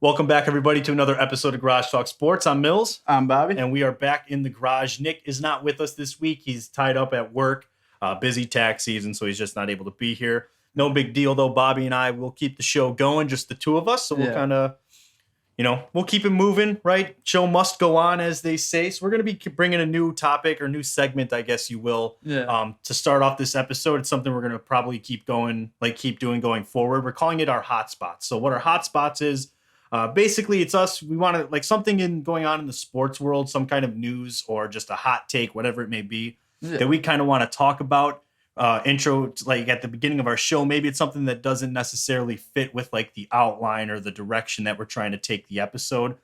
Welcome back, everybody, to another episode of Garage Talk Sports. I'm Mills, I'm Bobby. and we are back in the garage. Nick is not with us this week. He's tied up at work, busy tax season, so he's just not able to be here. No big deal, though. Bobby and I will keep the show going, just the two of us. So we'll kind of, we'll keep it moving, right? Show must go on, as they say. So we're going to be bringing a new topic or new segment, I guess you will, to start off this episode. It's something we're going to probably keep doing going forward. We're calling it our hotspots. So what our hotspots is, basically, it's us. We want to something going on in the sports world, some kind of news or just a hot take, whatever it may be, that we kind of want to talk about. Intro, at the beginning of our show, maybe it's something that doesn't necessarily fit with the outline or the direction that we're trying to take the episode.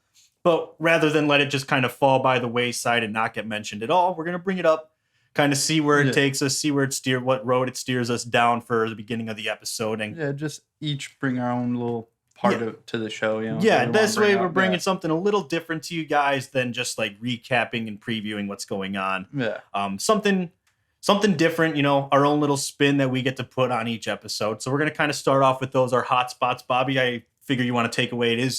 But rather than let it just kind of fall by the wayside and not get mentioned at all, we're going to bring it up, kind of see where it takes us, see where what road it steers us down for the beginning of the episode. And just each bring our own little part to the show. This way we're bringing something a little different to you guys than just recapping and previewing what's going on. Something different, our own little spin that we get to put on each episode. So we're going to kind of start off with those, our hot spots. Bobby, I figure you want to take away.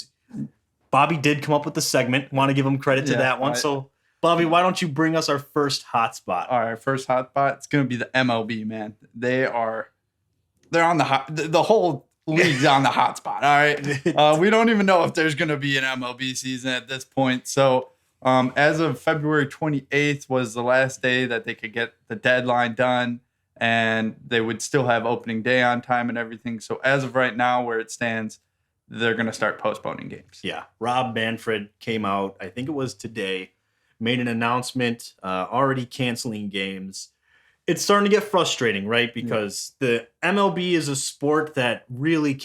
Bobby did come up with the segment. Want to give him credit to that one. So Bobby, why don't you bring us our first hot spot? All right, first hot spot. It's going to be the MLB, man. They're on the whole league's on the hot spot. All right. We don't even know if there's going to be an MLB season at this point. So as of February 28th was the last day that they could get the deadline done, and they would still have opening day on time and everything. So as of right now, where it stands, they're going to start postponing games. Yeah. Rob Manfred came out, I think it was today, made an announcement, already canceling games. It's starting to get frustrating, right? Because the MLB is a sport that really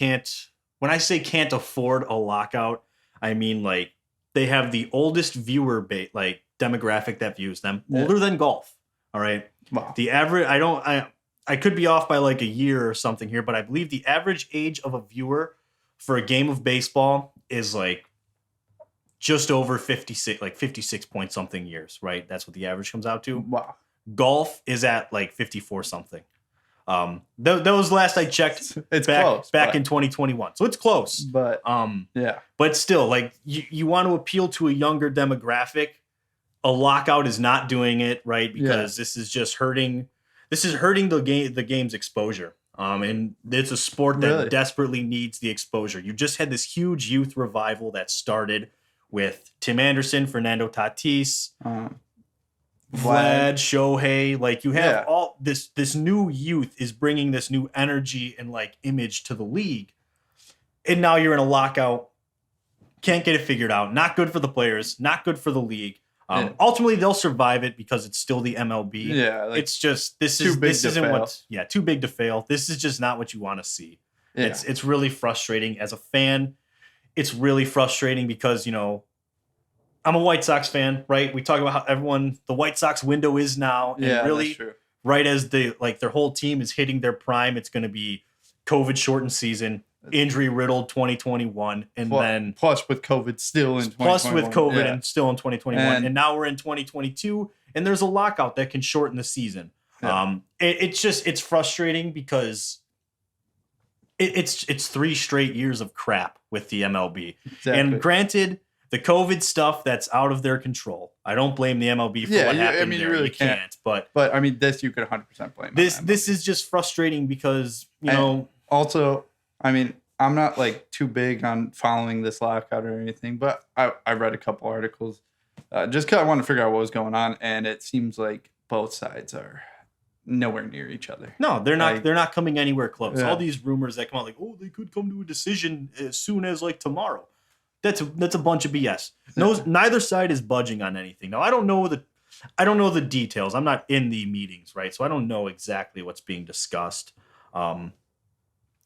when I say can't afford a lockout, I mean they have the oldest viewer demographic that views them, older than golf. All right. Wow. The average, I could be off by a year or something here, but I believe the average age of a viewer for a game of baseball is just over 56, 56 point something years, right? That's what the average comes out to. Wow. Golf is at 54 something. That was last I checked. It's close back in 2021, so it's close. But but still, you want to appeal to a younger demographic. A lockout is not doing it, right? Because this is just hurting. This is hurting the game's exposure. And it's a sport that desperately needs the exposure. You just had this huge youth revival that started with Tim Anderson, Fernando Tatis. Vlad, Shohei, you have all this new youth is bringing this new energy and image to the league. And now you're in a lockout. Can't get it figured out. Not good for the players, not good for the league. Ultimately they'll survive it because it's still the MLB. Yeah. It's just too big to fail. This is just not what you want to see. Yeah. It's really frustrating as a fan. It's really frustrating because, I'm a White Sox fan, right? We talk about how the White Sox window is now. And really, right as their whole team is hitting their prime, it's going to be COVID shortened season, injury riddled 2021. And then plus with COVID still in 2021. Plus with COVID and still in 2021. And now we're in 2022 and there's a lockout that can shorten the season. Yeah. It's frustrating because it's 3 straight years of crap with the MLB. Exactly. And granted, the COVID stuff, that's out of their control. I don't blame the MLB for what happened there. You really can't. But I mean, this you could 100% blame. This is just frustrating because, Also, I mean, I'm not too big on following this lockout or anything, but I read a couple articles just because I wanted to figure out what was going on, and it seems like both sides are nowhere near each other. No, they're not. They're not coming anywhere close. Yeah. All these rumors that come out they could come to a decision as soon as tomorrow. That's a bunch of BS. No, neither side is budging on anything. Now, I don't know the details. I'm not in the meetings, right? So I don't know exactly what's being discussed. Walker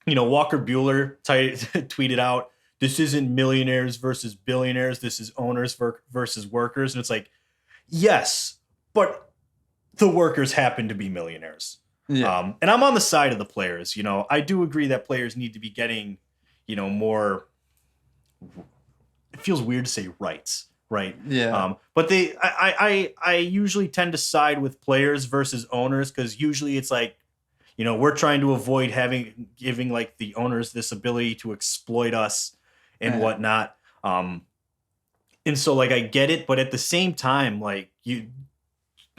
Buehler tweeted out, "This isn't millionaires versus billionaires. This is owners versus workers." And it's yes, but the workers happen to be millionaires. Yeah. And I'm on the side of the players. I do agree that players need to be getting, more. It feels weird to say rights, right? Yeah. But I usually tend to side with players versus owners because usually it's we're trying to avoid giving the owners this ability to exploit us and whatnot. And so like I get it, but at the same time, like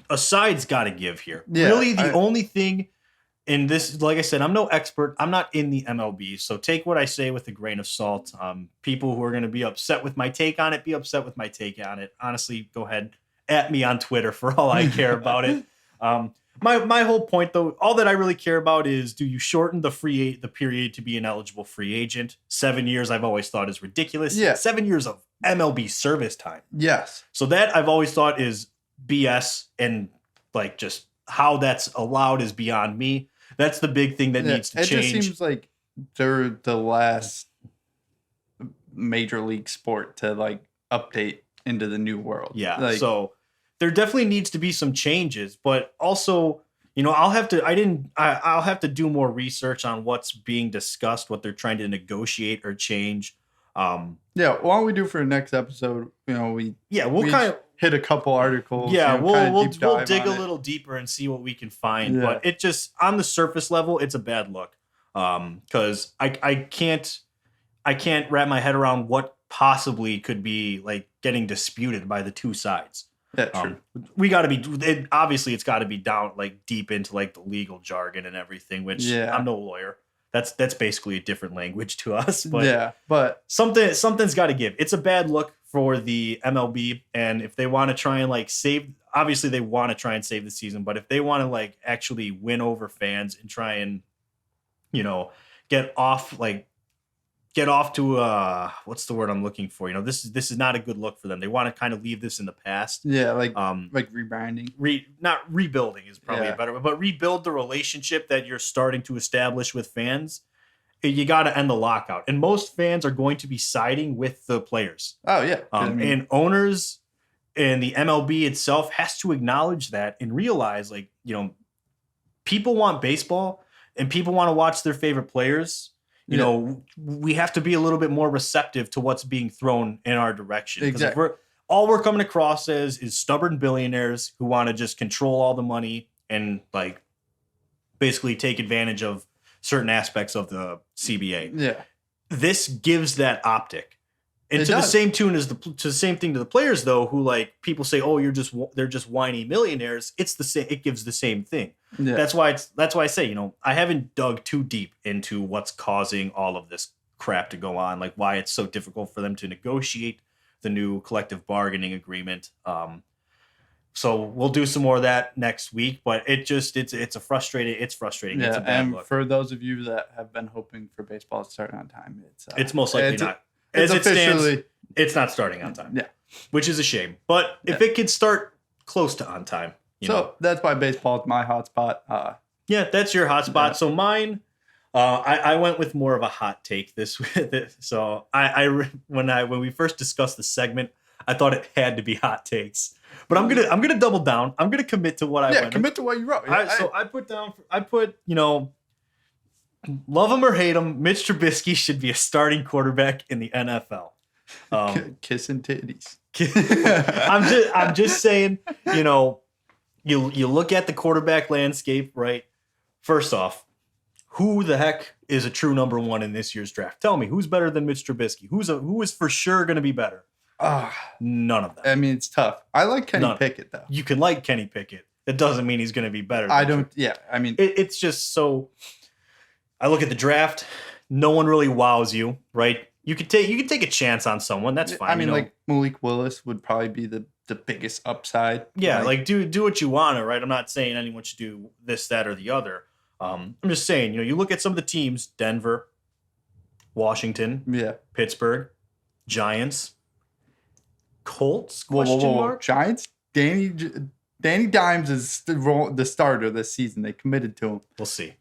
a side's got to give here. Yeah, really, the only thing in this, like I said, I'm no expert. I'm not in the MLB, so take what I say with a grain of salt. People who are going to be upset with my take on it, be upset with my take on it. Honestly, go ahead at me on Twitter for all I care about it. My whole point, though, all that I really care about is, do you shorten the period to be an eligible free agent? 7 years, I've always thought is ridiculous. Yeah. 7 years of MLB service time. Yes. So that I've always thought is BS, and like just how that's allowed is beyond me. That's the big thing that needs to change. It just seems like they're the last major league sport to like update into the new world. Yeah. Like, so there definitely needs to be some changes, but also, I'll have to do more research on what's being discussed, what they're trying to negotiate or change. Why don't we do for the next episode? We'll kind of hit a couple articles. Yeah, we'll dig a little deeper and see what we can find. Yeah. But it just, on the surface level, it's a bad look. Because I can't wrap my head around what possibly could be like getting disputed by the two sides. Yeah, true. We got to be obviously it's got to be down like deep into like the legal jargon and everything. Which I'm no lawyer. That's basically a different language to us. But something's got to give. It's a bad look for the MLB, and if they want to try and like obviously they want to try and save the season. But if they want to like actually win over fans and try and get off to what's the word I'm looking for? This is not a good look for them. They want to kind of leave this in the past. Yeah, like rebranding. Not rebuilding is probably a better word, but rebuild the relationship that you're starting to establish with fans. You got to end the lockout, and most fans are going to be siding with the players. Oh yeah, and owners and the MLB itself has to acknowledge that and realize, like, people want baseball and people want to watch their favorite players. We have to be a little bit more receptive to what's being thrown in our direction. Exactly. All we're coming across as is stubborn billionaires who want to just control all the money and like basically take advantage of certain aspects of the CBA. Yeah. This gives that optic. And it to does. the same tune as to the same thing to the players, though, who like people say, oh, they're just whiny millionaires. It's the same. It gives the same thing. Yeah. That's why I say, I haven't dug too deep into what's causing all of this crap to go on, like why it's so difficult for them to negotiate the new collective bargaining agreement. So we'll do some more of that next week, but it's frustrating. It's Yeah, it's a bad and look. for those of you that have been hoping for baseball to start on time, it's most likely not. It's As it stands, officially it's not starting on time. Yeah, which is a shame. But if it could start close to on time, that's why baseball is my hotspot. Yeah, that's your hotspot. Yeah. So mine, I went with more of a hot take this week. So when we first discussed the segment, I thought it had to be hot takes. But I'm gonna double down. I'm gonna commit to what I went. Commit to what you wrote. I put love him or hate him, Mitch Trubisky should be a starting quarterback in the NFL. Kissing titties. I'm just saying, you look at the quarterback landscape, right? First off, who the heck is a true number one in this year's draft? Tell me, who's better than Mitch Trubisky? Who is for sure going to be better? None of them. I mean, it's tough. I like Kenny Pickett, though. You can like Kenny Pickett. That doesn't mean he's going to be better. It's just so. I look at the draft. No one really wows you, right? You could take a chance on someone. That's fine. I mean, like Malik Willis would probably be the biggest upside. Yeah, like do what you want to, right? I'm not saying anyone should do this, that, or the other. I'm just saying, you look at some of the teams: Denver, Washington, Pittsburgh, Giants, Colts. Question mark. Giants. Danny Dimes is the starter this season. They committed to him. We'll see.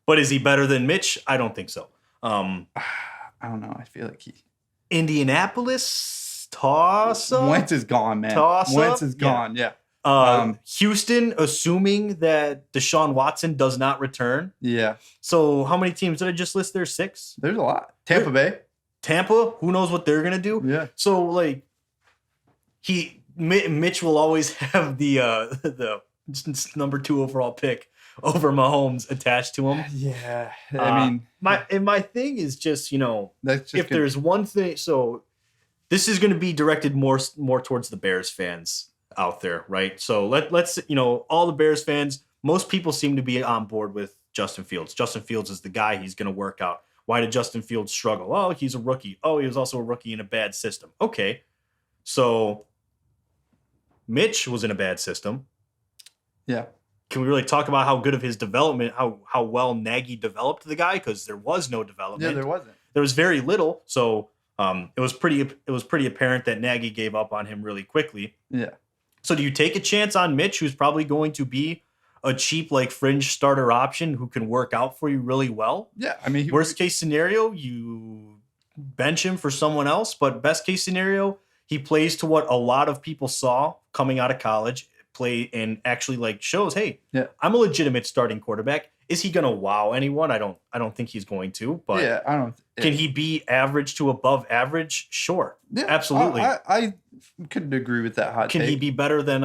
But is he better than Mitch? I don't think so. I don't know. I feel like Indianapolis toss up. Wentz is gone, man. Wentz is gone. Yeah. Houston, assuming that Deshaun Watson does not return. Yeah. So how many teams did I just list there? 6? There's a lot. Tampa Bay. Tampa, who knows what they're gonna do? Yeah. So like Mitch will always have the number 2 overall pick over Mahomes attached to him. Yeah, I mean, my thing is just, that's just if there's one thing, so this is going to be directed more towards the Bears fans out there, right? So let's all the Bears fans, most people seem to be on board with Justin Fields. Justin Fields is the guy. He's going to work out. Why did Justin Fields struggle? Oh, he's a rookie. Oh, he was also a rookie in a bad system. Okay, so Mitch was in a bad system. Yeah. Can we really talk about how good of his development, how well Nagy developed the guy? Because there was no development. Yeah, there wasn't. There was very little. So it was pretty apparent that Nagy gave up on him really quickly. Yeah. So do you take a chance on Mitch, who's probably going to be a cheap fringe starter option who can work out for you really well? Yeah, I mean, worst case scenario, you bench him for someone else, but best case scenario, he plays to what a lot of people saw coming out of college, play and actually shows, hey, yeah, I'm a legitimate starting quarterback. Is he going to wow anyone? I don't think he's going to, but yeah, I don't. Can he be average to above average? Sure. Yeah, absolutely. I could agree with that hot Can take. he be better than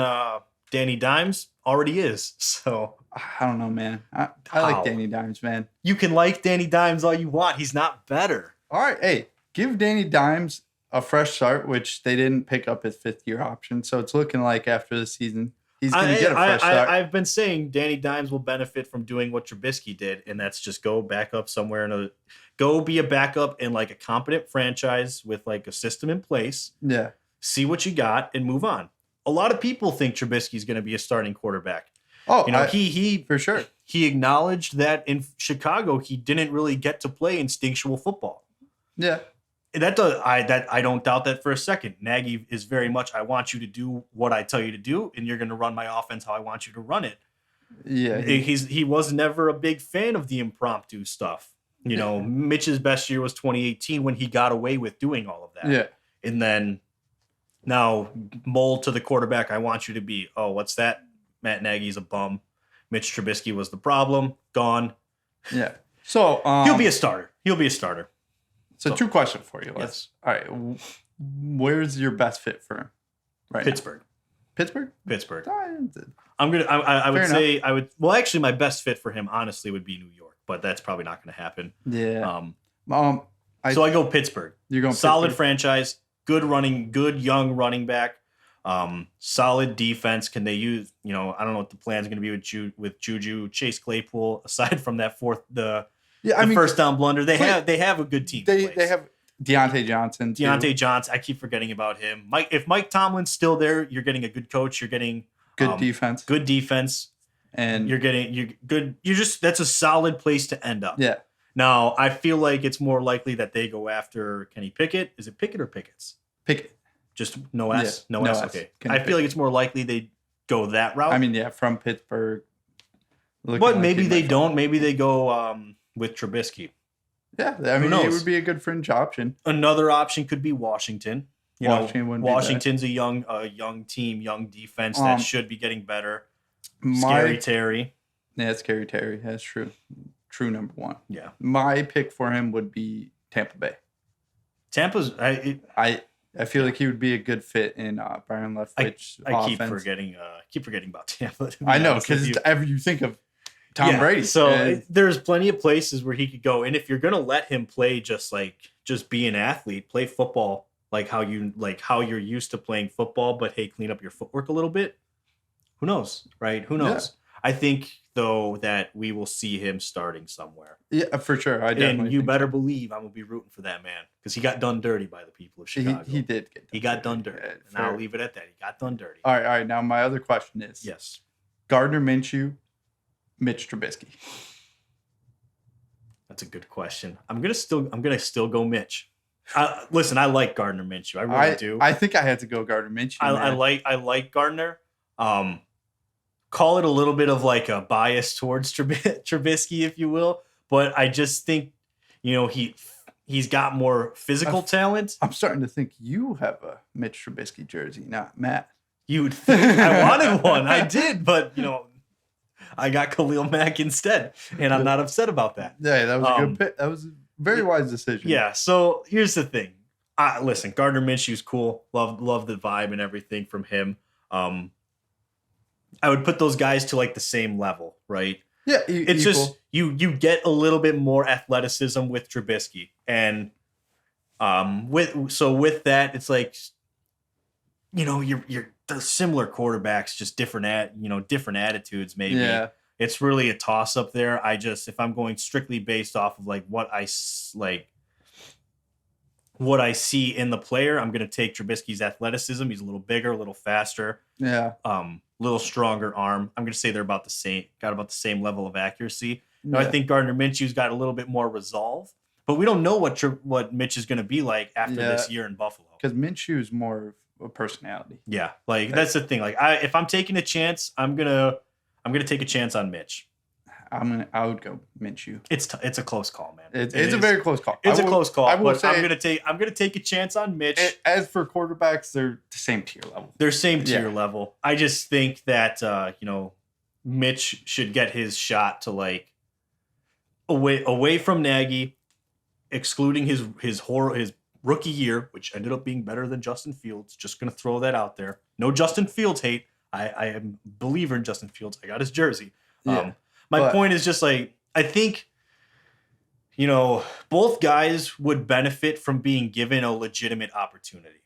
Danny Dimes? Already is. So I don't know, man. I like Danny Dimes, man. You can like Danny Dimes all you want. He's not better. All right, hey, give Danny Dimes a fresh start, which they didn't pick up his 5th-year option. So it's looking like after the season, he's going to get a fresh start. I've been saying Danny Dimes will benefit from doing what Trubisky did, and that's just go back up somewhere go be a backup in a competent franchise with a system in place. Yeah. See what you got and move on. A lot of people think Trubisky's going to be a starting quarterback. Oh, he for sure. He acknowledged that in Chicago he didn't really get to play instinctual football. Yeah. I don't doubt that for a second. Nagy is very much, I want you to do what I tell you to do, and you're going to run my offense how I want you to run it. Yeah. He was never a big fan of the impromptu stuff. Mitch's best year was 2018 when he got away with doing all of that. Yeah. And then now mold to the quarterback I want you to be. Oh, what's that? Matt Nagy's a bum. Mitch Trubisky was the problem. Gone. Yeah. So he'll be a starter. So 2 questions for you. Yes. All right. Where's your best fit for him? Right. Pittsburgh. Pittsburgh. I would say I would. Well, actually, my best fit for him, honestly, would be New York, but that's probably not going to happen. Yeah. So I go Pittsburgh. You're going solid Pittsburgh. Franchise, good young running back, solid defense. Can they use? I don't know what the plan's going to be with Juju, Chase Claypool. Aside from that first down blunder, they have a good team. They have Deontay Johnson. Deontay Johnson. I keep forgetting about him. If Mike Tomlin's still there, you're getting a good coach. You're getting good defense. Good defense. And you're good. That's a solid place to end up. Yeah. Now, I feel like it's more likely that they go after Kenny Pickett. Is it Pickett or Pickett's? Pickett. Just no S? Yeah, no S. Okay. I feel like it's more likely they go that route. I mean, yeah, from Pittsburgh. But maybe they don't. Maybe they go with Trubisky. Yeah, I mean, it would be a good fringe option. Another option could be Washington. Washington's a young team, young defense that should be getting better. Scary Terry. Yeah, Scary Terry. That's true. True number 1. Yeah. My pick for him would be Tampa Bay. Tampa's. I feel like he would be a good fit in Byron Leftwich's offense. keep forgetting about Tampa. I know, because you think of Tom Brady. So there's plenty of places where he could go. And if you're going to let him play just be an athlete, play football how you're used to playing football, but hey, clean up your footwork a little bit. Who knows, right? Who knows? Yeah. I think, though, that we will see him starting somewhere. Yeah, for sure. And you better believe I'm going to be rooting for that man because he got done dirty by the people of Chicago. He did get done dirty. And I'll leave it at that. He got done dirty. All right. Now, my other question is, yes, Gardner Minshew, Mitch Trubisky. That's a good question. I'm gonna still go Mitch. Listen, I like Gardner Minshew. I really do. I think I had to go Gardner Minshew. I like Gardner. Call it a little bit of a bias towards Trubisky, if you will, but I just think he's got more physical talent. I'm starting to think you have a Mitch Trubisky jersey, not Matt. You would think I wanted one. I did, but I got Khalil Mack instead, and I'm not upset about that. Yeah, that was a good pick. That was a very wise decision. Yeah. So here's the thing. Listen, Gardner Minshew's cool. Love the vibe and everything from him. I would put those guys to the same level, right? Yeah, it's equal. just you get a little bit more athleticism with Trubisky, and with that, it's like, they're similar quarterbacks, just different different attitudes. Maybe it's really a toss up there. If I'm going strictly based off of like what I see in the player, I'm going to take Trubisky's athleticism. He's a little bigger, a little faster. Yeah. Little stronger arm. I'm going to say they're about the same, got about the same level of accuracy. Yeah. Now, I think Gardner Minshew's got a little bit more resolve, but we don't know what Mitch is going to be like after this year in Buffalo. Because Minshew's more of a personality. Yeah, that's the thing. Like, if I'm taking a chance, I'm gonna take a chance on Mitch. I would go Minshew. It's a close call, man. It's a very close call. It's a close call. I will say I'm gonna take a chance on Mitch. As for quarterbacks, they're the same tier level. They're same tier level. I just think that Mitch should get his shot to like away from Nagy, excluding his rookie year, which ended up being better than Justin Fields. Just gonna throw that out there. No Justin Fields hate. I am a believer in Justin Fields. I got his jersey. My point is just like, I think, both guys would benefit from being given a legitimate opportunity.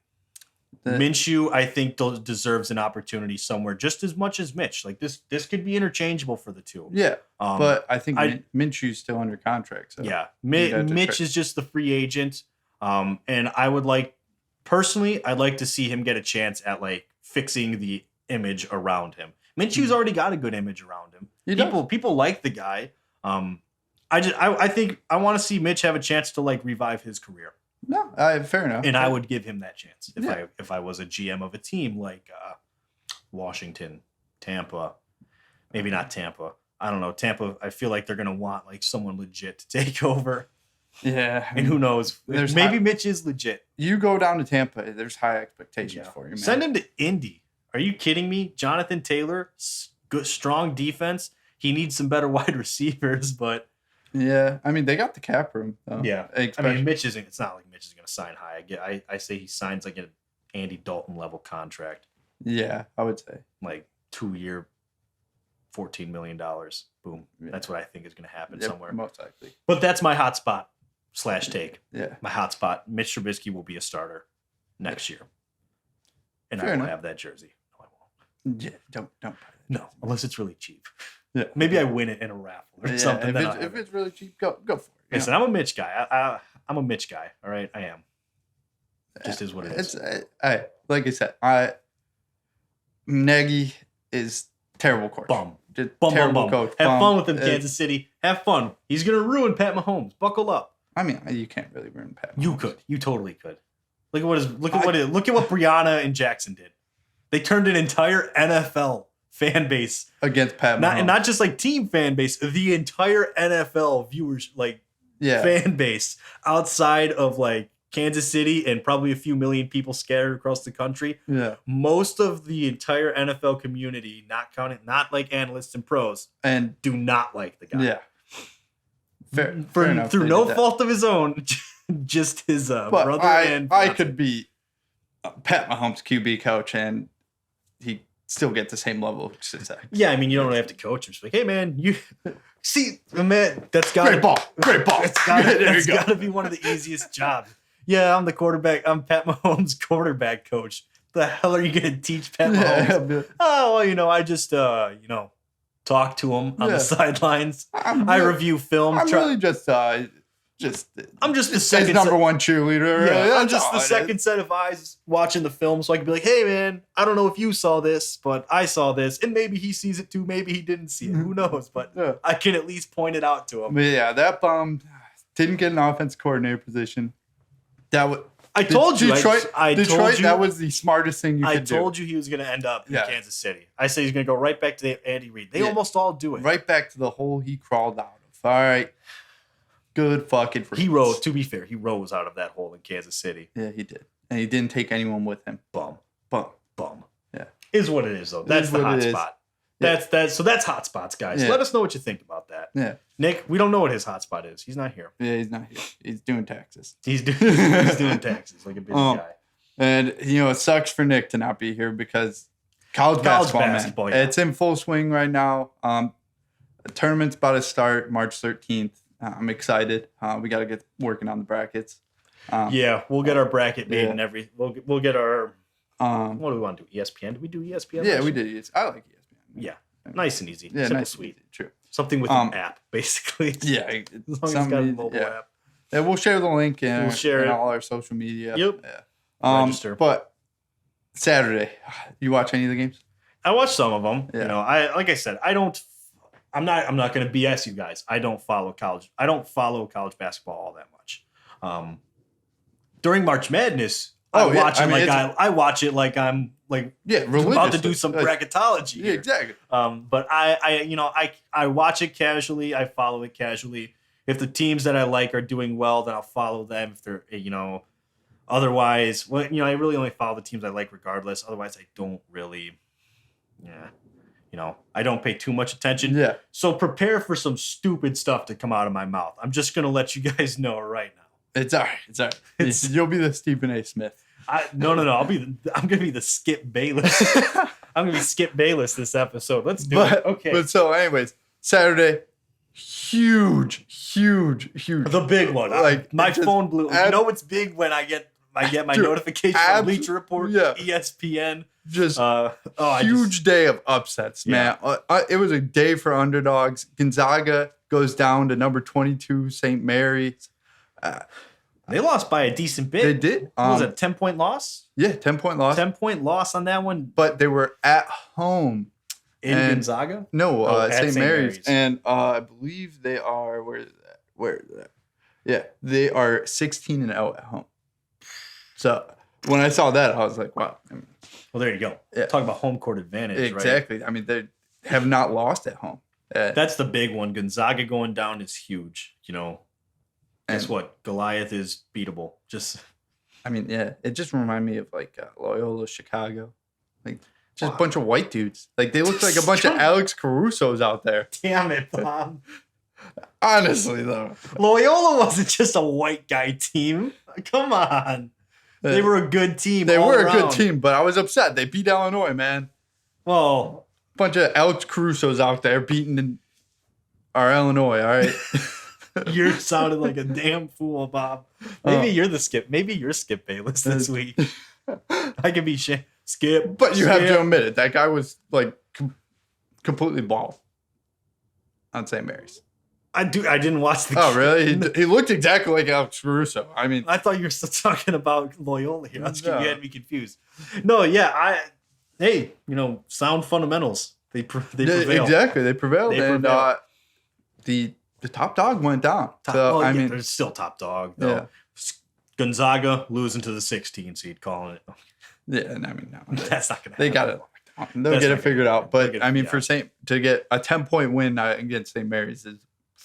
Minshew, I think, deserves an opportunity somewhere just as much as Mitch. Like this could be interchangeable for the two. Yeah, but I think Minshew's still under contract. So yeah, Mitch is just the free agent. And I'd like to see him get a chance at like fixing the image around him. Minshew's already got a good image around him. People like the guy. I think I want to see Mitch have a chance to like revive his career. No, fair enough. And I would give him that chance if I was a GM of a team like Washington, Tampa, maybe not Tampa. I don't know. Tampa, I feel like they're gonna want like someone legit to take over. Yeah, and who knows? Maybe Mitch is legit. You go down to Tampa, there's high expectations for you, man. Send him to Indy. Are you kidding me? Jonathan Taylor, good, strong defense. He needs some better wide receivers, but yeah, I mean they got the cap room. Though. Yeah, I mean Mitch isn't. It's not like Mitch is going to sign high. I say he signs like an Andy Dalton level contract. Yeah, I would say like 2-year, $14 million. Boom. Yeah. That's what I think is going to happen somewhere. Most likely. But that's my hot spot / take. Yeah, my hot spot. Mitch Trubisky will be a starter next year, and I will have that jersey. Yeah, don't buy that. No, unless it's really cheap. Yeah, maybe I win it in a raffle or something. If it's really cheap, go for it. Listen, I'm a Mitch guy. I'm a Mitch guy. All right, I am. Just is what it is. Like I said, Nagy is terrible coach. Terrible coach. Have fun with him, Kansas City. Have fun. He's gonna ruin Pat Mahomes. Buckle up. I mean, you can't really ruin Pat Mahomes. You could. You totally could. Look at what Brianna and Jackson did. They turned an entire NFL fan base against Pat Mahomes. Not just like team fan base, the entire NFL viewers fan base outside of like Kansas City and probably a few million people scattered across the country. Yeah. Most of the entire NFL community, not like analysts and pros, and do not like the guy. Yeah. Fair enough. Through no fault of his own, just his brother and I could be Pat Mahomes QB coach and he still get the same level of success. Yeah, I mean, you don't really have to coach him. Just like, hey, man, you see, man, that's got great ball. That's got to be one of the easiest jobs. Yeah, I'm the quarterback. I'm Pat Mahomes' quarterback coach. The hell are you going to teach Pat Mahomes? Oh, well, I just, talk to him on the sidelines. I review film. I'm really just I'm just the second number one cheerleader. Yeah, I'm just the second set of eyes watching the film, so I can be like, "Hey, man, I don't know if you saw this, but I saw this, and maybe he sees it too. Maybe he didn't see it. Who knows? But I can at least point it out to him." Yeah, that bum didn't get an offense coordinator position. I told you, Detroit. Detroit. That was the smartest thing you could do. I told you he was going to end up in Kansas City. I say he's going to go right back to Andy Reid. They almost all do it. Right back to the hole he crawled out of. All right. Good fucking He rose, to be fair, he rose out of that hole in Kansas City. Yeah, he did. And he didn't take anyone with him. Bum. Yeah. Is what it is, though. That's the hot spot. Yeah. So that's hot spots, guys. Yeah. Let us know what you think about that. Yeah. Nick, we don't know what his hot spot is. He's not here. Yeah, he's not here. He's doing taxes. He's doing taxes like a busy guy. And, it sucks for Nick to not be here because college basketball, man. Yeah. It's in full swing right now. The tournament's about to start March 13th. I'm excited. We got to get working on the brackets. We'll get our bracket made and we'll get our. What do we want to do? ESPN? Did we do ESPN? Yeah, we did. I like ESPN. Yeah, nice and easy. Yeah, simple, nice sweet. and easy. True. Something with an app, basically. Yeah, as long as it's got a mobile app. Yeah, we'll share the link in, We'll share in it. all our social media. Yep. Yeah. Register. But Saturday, you watch any of the games? I watched some of them. Yeah. You know, like I said, I'm not going to BS you guys. I don't follow college basketball all that much. During March Madness, I watch it like I'm about to do some bracketology. Yeah, exactly. But I watch it casually. I follow it casually. If the teams that I like are doing well, then I'll follow them. If they're, otherwise, I really only follow the teams I like regardless. Otherwise, I don't really, I don't pay too much attention. Yeah. So prepare for some stupid stuff to come out of my mouth. I'm just going to let you guys know right now. It's all right. You'll be the Stephen A. Smith. No. I'm going to be the Skip Bayless. I'm going to be Skip Bayless this episode. Let's do it. Okay. But so anyways, Saturday, huge. The big one. My phone blew. You know what's big when I get my notification from Bleacher Report, ESPN. Just huge day of upsets, man. It was a day for underdogs. Gonzaga goes down to number 22, St. Mary's. They lost by a decent bit. They did. What was it, a 10-point loss? Yeah, 10-point loss. 10-point loss on that one. But they were at home. In Gonzaga? No, St. Mary's. And I believe they are, where is that? Yeah, they are 16-0 at home. So when I saw that, I was like, wow. Well, there you go. Yeah. Talk about home court advantage, exactly. right? I mean, they have not lost at home. That's the big one. Gonzaga going down is huge. Guess what? Goliath is beatable. It just reminded me of Loyola Chicago. Just a bunch of white dudes. They look like a bunch of Alex Caruso's out there. Damn it, Bob. Honestly, though. Loyola wasn't just a white guy team. Come on. They were a good team. They were a good team, but I was upset. They beat Illinois, man. Well, bunch of Alex Caruso's out there beating our Illinois, all right? You're sounding like a damn fool, Bob. Maybe you're Skip Bayless this week. I could be Skip. But you have to admit it. That guy was completely bald on St. Mary's. I didn't watch the game. Oh, really? He looked exactly like Alex Caruso. I mean, I thought you were still talking about Loyola here. You had me confused. No, yeah. Sound fundamentals. They prevail. Exactly. They prevailed. The top dog went down. They're still top dog, though. Yeah. Gonzaga losing to the 16 seed, calling it. Yeah, no. That's not going to happen. They got it locked down. They'll get it figured out. But, to get a 10-point win against St. Mary's is...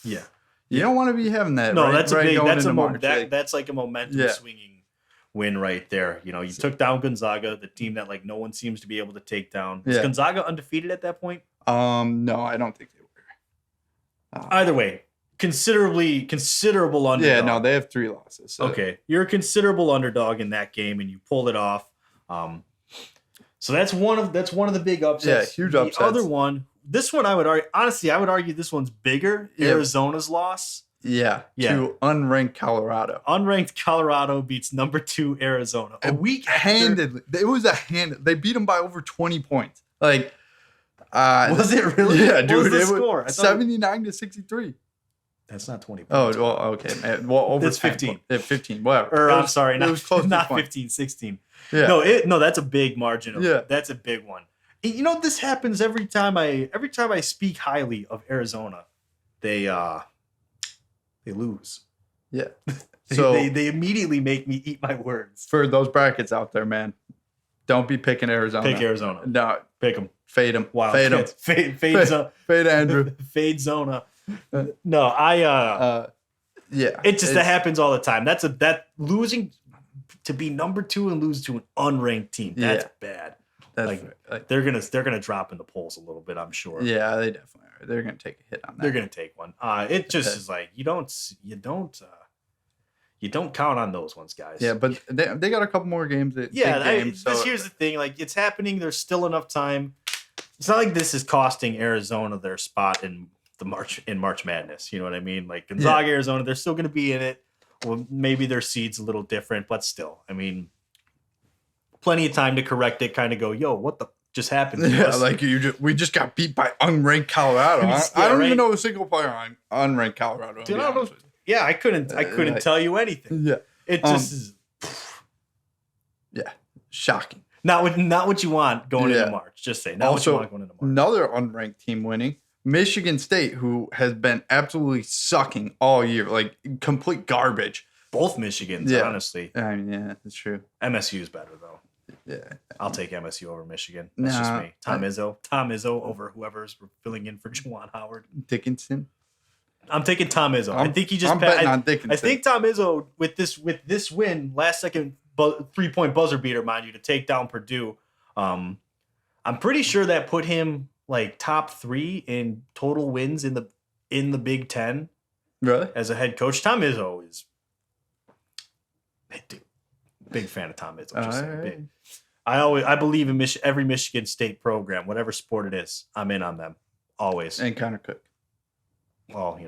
Yeah. You don't want to be having that. No, that's a big... March. That's like a momentum-swinging win right there. You took down Gonzaga, the team that no one seems to be able to take down. Was Gonzaga undefeated at that point? No, I don't think they were. Either way, considerable underdog. Yeah, no, they have 3 losses. So. Okay, you're a considerable underdog in that game, and you pulled it off. So that's one of the big upsets. Yeah, huge upsets. The other one, this one I would argue this one's bigger. Yeah. Arizona's loss. Yeah, to unranked Colorado. Unranked Colorado beats number 2 Arizona. A week handedly. It was a hand. They beat them by over 20 points. Was it really? Yeah, dude. What was the score? 79-63. That's not 20 points. Oh, well, okay. Well, over it's 15. 15, whatever. Or, I'm sorry, it was close not to 15, 16. Yeah. No, that's a big margin. That's a big one. This happens every time I speak highly of Arizona. They lose. Yeah. So they immediately make me eat my words. For those brackets out there, man, don't be picking Arizona. Pick Arizona. No. Pick them. Fade them. Wow. Fade them. Fade Andrew. Fade Zona. No, yeah. That happens all the time. That losing to be number 2 and lose to an unranked team. That's bad. They're gonna drop in the polls a little bit, I'm sure. Yeah, they definitely are. They're gonna take a hit on that. They're gonna take one. It just is you don't count on those ones, guys. Yeah, but they got a couple more games. Here's the thing. It's happening. There's still enough time. It's not like this is costing Arizona their spot in March Madness. You know what I mean? Like Gonzaga, Arizona, they're still going to be in it. Well, maybe their seed's a little different, but still, I mean, plenty of time to correct it. Kind of go, yo, what the just happened? To us? Like we just got beat by unranked Colorado. I don't even know a single player on unranked Colorado. Dude, I couldn't tell you anything. Yeah, it just is. Yeah, shocking. Not what you want going into March. Just say not also, what you want going into March. Another unranked team winning. Michigan State, who has been absolutely sucking all year, like complete garbage. Both Michigans, honestly. I mean, yeah, that's true. MSU is better though. Yeah, I'll take MSU over Michigan. That's just me. Tom Izzo over whoever's filling in for Juwan Howard. Dickinson. I'm taking Tom Izzo. I think he just. I'm betting on Dickinson. I think Tom Izzo with this win, last second 3-point buzzer beater, mind you, to take down Purdue. I'm pretty sure that put him like top 3 in total wins in the Big Ten. Really? As a head coach, Tom Izzo is big fan of Tom Izzo. Just saying, big. I believe in every Michigan State program, whatever sport it is, I'm in on them always. And Connor Cook. Well,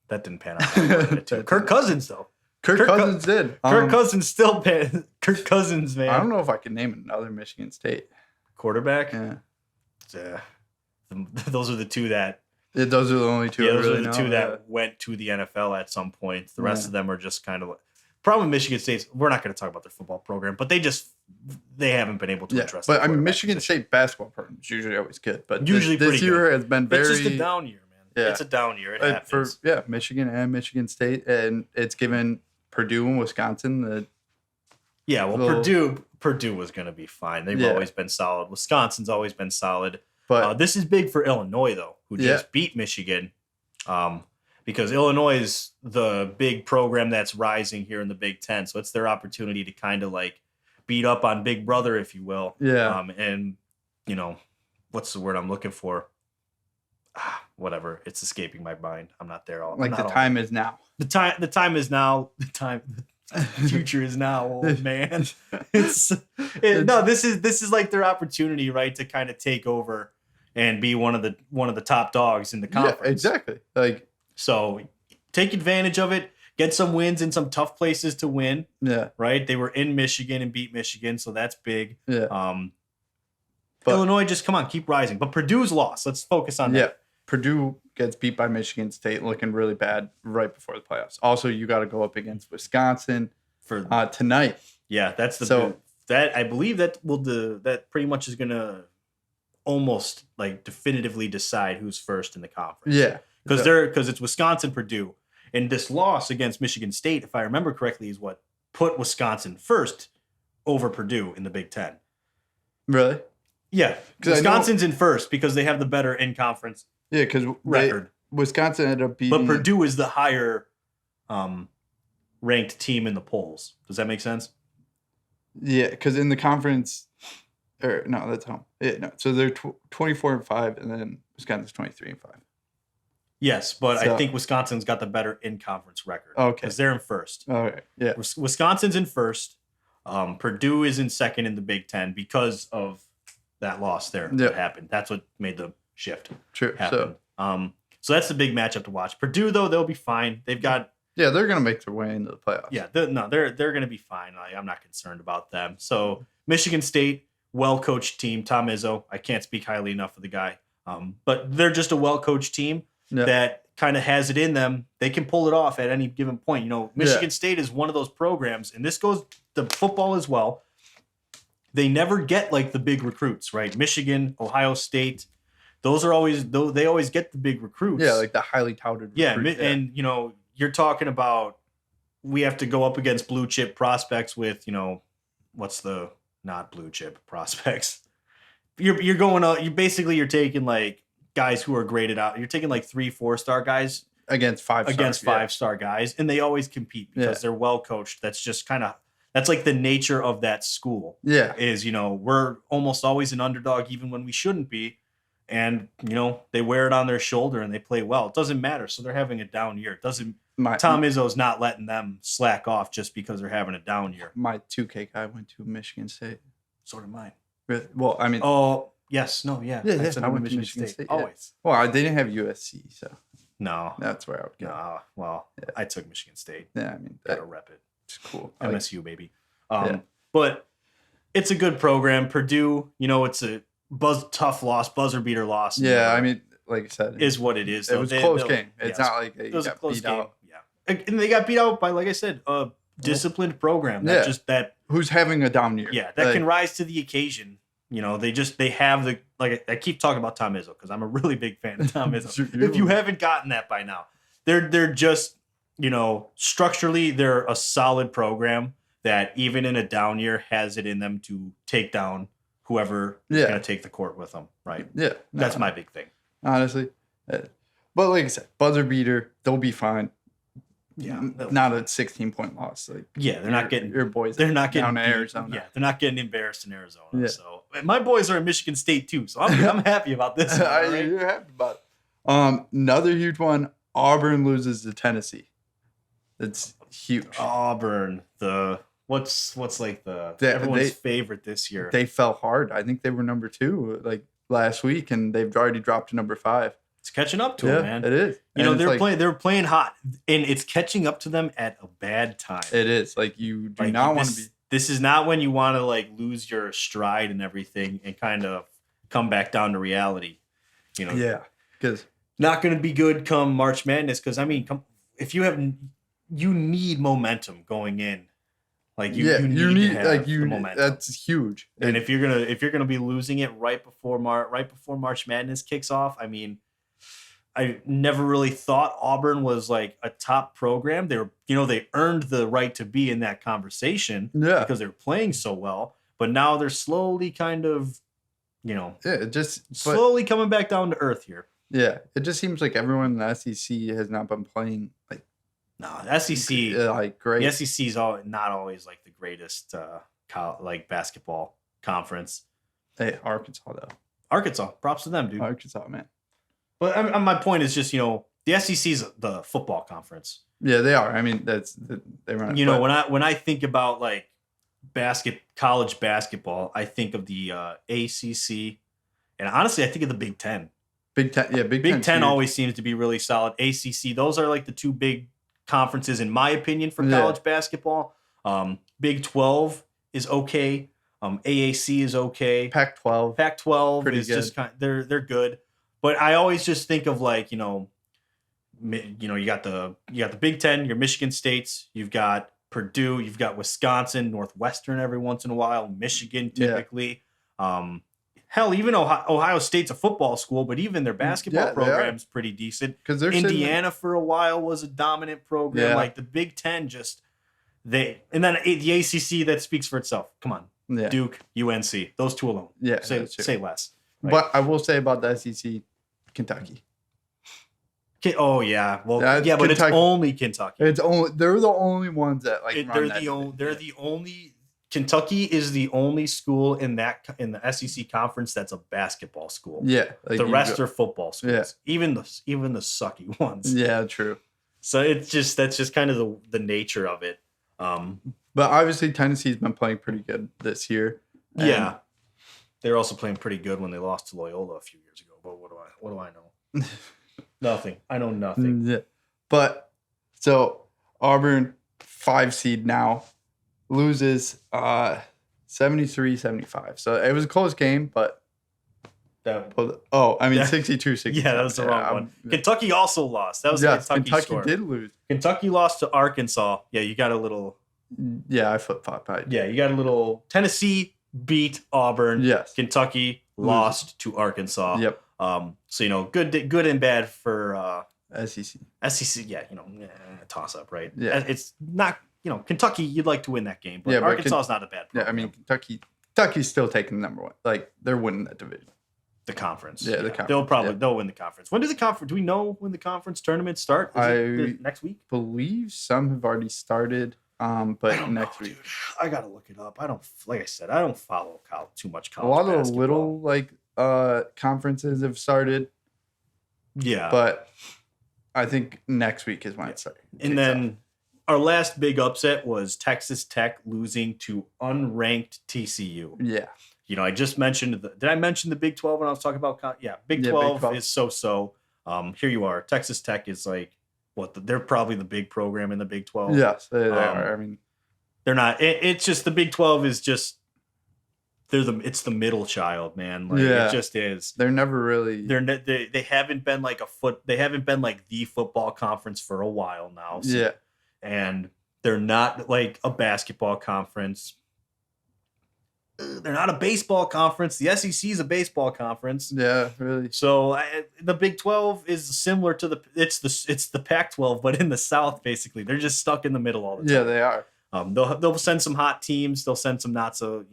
that didn't pan out. Kirk Cousins though. Kirk Cousins did. Kirk Cousins still pan. Kirk Cousins, man. I don't know if I can name another Michigan State quarterback. Yeah. Those are the two that. Yeah, those are the only two. Yeah, those are the two that went to the NFL at some point. The rest of them are just kind of. Problem with Michigan State, we're not going to talk about their football program, but they haven't been able to address. But I mean, Michigan State basketball program is usually always good, but usually this year has been very. It's just a down year, man. Yeah. It's a down year. It happens. For Michigan and Michigan State, and it's given Purdue and Wisconsin the. Yeah, well, Purdue was going to be fine. They've always been solid. Wisconsin's always been solid. But this is big for Illinois, though, who just beat Michigan. Because Illinois is the big program that's rising here in the Big Ten. So it's their opportunity to kind of like beat up on Big Brother, if you will. Yeah. And, what's the word I'm looking for? Whatever. It's escaping my mind. I'm not there all. Like the time is now. The time is now. The future is now, old man. This is like their opportunity, right, to kind of take over and be one of the top dogs in the conference. Yeah, exactly. So take advantage of it. Get some wins in some tough places to win. Yeah. Right? They were in Michigan and beat Michigan, so that's big. Yeah. Illinois, just come on, keep rising. But Purdue's lost. Let's focus on that. Yeah. Purdue gets beat by Michigan State, looking really bad right before the playoffs. Also, you got to go up against Wisconsin for tonight. Yeah, that's I believe that pretty much is gonna almost like definitively decide who's first in the conference. Yeah. Because it's Wisconsin, Purdue, and this loss against Michigan State, if I remember correctly, is what put Wisconsin first over Purdue in the Big Ten. Really? Yeah, Wisconsin's in first because they have the better in-conference. Yeah, because record. Wisconsin ended up beating. But Purdue is the higher ranked team in the polls. Does that make sense? Yeah, because in the conference, no, that's home. Yeah, no, so they're 24-5, and then Wisconsin's 23-5. Yes, but I think Wisconsin's got the better in-conference record. Okay. Because they're in first. All right, yeah. Wisconsin's in first. Purdue is in second in the Big Ten because of that loss there that happened. That's what made the shift happen. So that's the big matchup to watch. Purdue, though, they'll be fine. They've got... Yeah, they're going to make their way into the playoffs. Yeah, they're going to be fine. I'm not concerned about them. So Michigan State, well-coached team. Tom Izzo, I can't speak highly enough of the guy. But they're just a well-coached team that kind of has it in them. They can pull it off at any given point. Michigan State is one of those programs, and this goes to football as well. They never get like the big recruits, right? Michigan, Ohio State, those are always they always get the big recruits. Yeah, like the highly touted. Recruit. And you're talking about we have to go up against blue chip prospects with what's the not blue chip prospects. You're going out. You're taking like guys who are graded out. You're taking like 3-4 star guys against 5-star guys, and they always compete because they're well coached. That's just that's like the nature of that school. Yeah, is we're almost always an underdog even when we shouldn't be, and they wear it on their shoulder and they play well. It doesn't matter. So they're having a down year. It doesn't. Tom Izzo's not letting them slack off just because they're having a down year. My 2K guy went to Michigan State. So did mine. Well, I mean. Oh yes, no, yeah. I went to Michigan State. Always. Well, they didn't have USC, so. No. That's where I would go. No. Well, Yeah. I took Michigan State. Yeah, I mean, Gotta rep it. it's cool. MSU, baby. Yeah. But it's a good program. Purdue, it's a tough loss, buzzer beater loss. Yeah, I mean, like I said, is what it is. it was a close game. It's not like they got beat out. Yeah, and they got beat out by, like I said, a disciplined program. That who's having a down year. Yeah, that can rise to the occasion. They have the, like, I keep talking about Tom Izzo because I'm a really big fan of Tom Izzo. If you haven't gotten that by now, they're just, structurally they're a solid program that even in a down year has it in them to take down whoever is going to take the court with them. Right. Yeah. That's my big thing. Honestly. But like I said, buzzer beater, they'll be fine. Yeah. Not a 16-point loss. Like, they're not getting your boys. They're not getting down to Arizona. Yeah, they're not getting embarrassed in Arizona. Yeah. So my boys are in Michigan State too. So I'm happy about this. Right? You're happy about it. Another huge one. Auburn loses to Tennessee. That's huge. Auburn, what's like everyone's favorite this year. They fell hard. I think they were number 2 like last week, and they've already dropped to number 5. It's catching up to them, man. It is. They're playing hot, and it's catching up to them at a bad time. It is. Like, you do not want to be. This is not when you want to, like, lose your stride and everything and kind of come back down to reality. Yeah, because not going to be good come March Madness. Because if you need momentum going in. Like you need the momentum. That's huge. And if you're gonna be losing it right before March Madness kicks off, I mean, I never really thought Auburn was like a top program. They were, they earned the right to be in that conversation because they were playing so well. But now they're slowly kind of, slowly coming back down to earth here. Yeah, it just seems like everyone in the SEC has not been playing like. No, the SEC like great. The SEC is not always like the greatest like basketball conference. Hey, Arkansas though. Arkansas, props to them, dude. Arkansas, man. But my point is just, the SEC is the football conference. Yeah, they are. I mean, they run. When I think about like college basketball, I think of the ACC, and honestly, I think of the Big Ten. Big Ten, yeah, Big Ten always seems to be really solid. ACC, those are like the two big conferences, in my opinion, for college basketball. Big 12 is okay. AAC is okay. Pac-12. Pac-12 is good. Just they're good. But I always just think of like, you got the Big Ten, your Michigan States, you've got Purdue, you've got Wisconsin, Northwestern every once in a while, Michigan typically. Hell, even Ohio State's a football school, but even their basketball program's pretty decent. Because Indiana for a while was a dominant program. Yeah. Like the Big Ten, and then the ACC, that speaks for itself. Come on, Duke, UNC, those two alone. Yeah, say less. Right? But I will say about the SEC, Kentucky. Oh yeah, well but Kentucky. It's only Kentucky. They're the only ones that like. They're the only. Kentucky is the only school in the SEC conference that's a basketball school. Yeah, like the rest are football schools. Yeah. Even the sucky ones. Yeah, true. So that's just kind of the nature of it. But obviously Tennessee's been playing pretty good this year. Yeah, they're also playing pretty good when they lost to Loyola a few years ago. But what do I know? Nothing. I know nothing. Yeah. But so Auburn, 5 seed now. Loses 73-75. So it was a close game, but 62-63. Yeah, that was the wrong one. Kentucky also lost. That was Kentucky score. Did lose. Kentucky lost to Arkansas. Yeah, you got a little. Yeah, I flip-flop. Yeah, you got a little. Tennessee beat Auburn. Yes. Kentucky lost to Arkansas. Yep. So good and bad for SEC. SEC. Yeah, toss up, right? Yeah, it's not. Kentucky, you'd like to win that game, but Arkansas is not a bad program. Yeah, I mean, Kentucky's still taking the number 1. Like, they're winning that division. The conference. Yeah, the conference. They'll win the conference. When do we know when the conference tournaments start? Is it next week? Believe some have already started, but next week. Dude. I got to look it up. I don't follow too much college A lot basketball. of little, conferences have started. Yeah. But I think next week is when it starts. And then our last big upset was Texas Tech losing to unranked TCU. Yeah. I just mentioned did I mention the Big 12 when I was talking about? Big 12 is so-so. Here you are. Texas Tech is like they're probably the big program in the Big 12. Yes, they are. I mean, they're not. It's just the Big 12 is just it's the middle child, man. Like it just is. They're never really. They haven't been like They haven't been like the football conference for a while now. So, and they're not like a basketball conference. They're not a baseball conference. The SEC is a baseball conference. Yeah, really. So the Big 12 is similar to it's the Pac-12, but in the South, basically. They're just stuck in the middle all the time. Yeah, they are. They'll send some hot teams. They'll send some not so,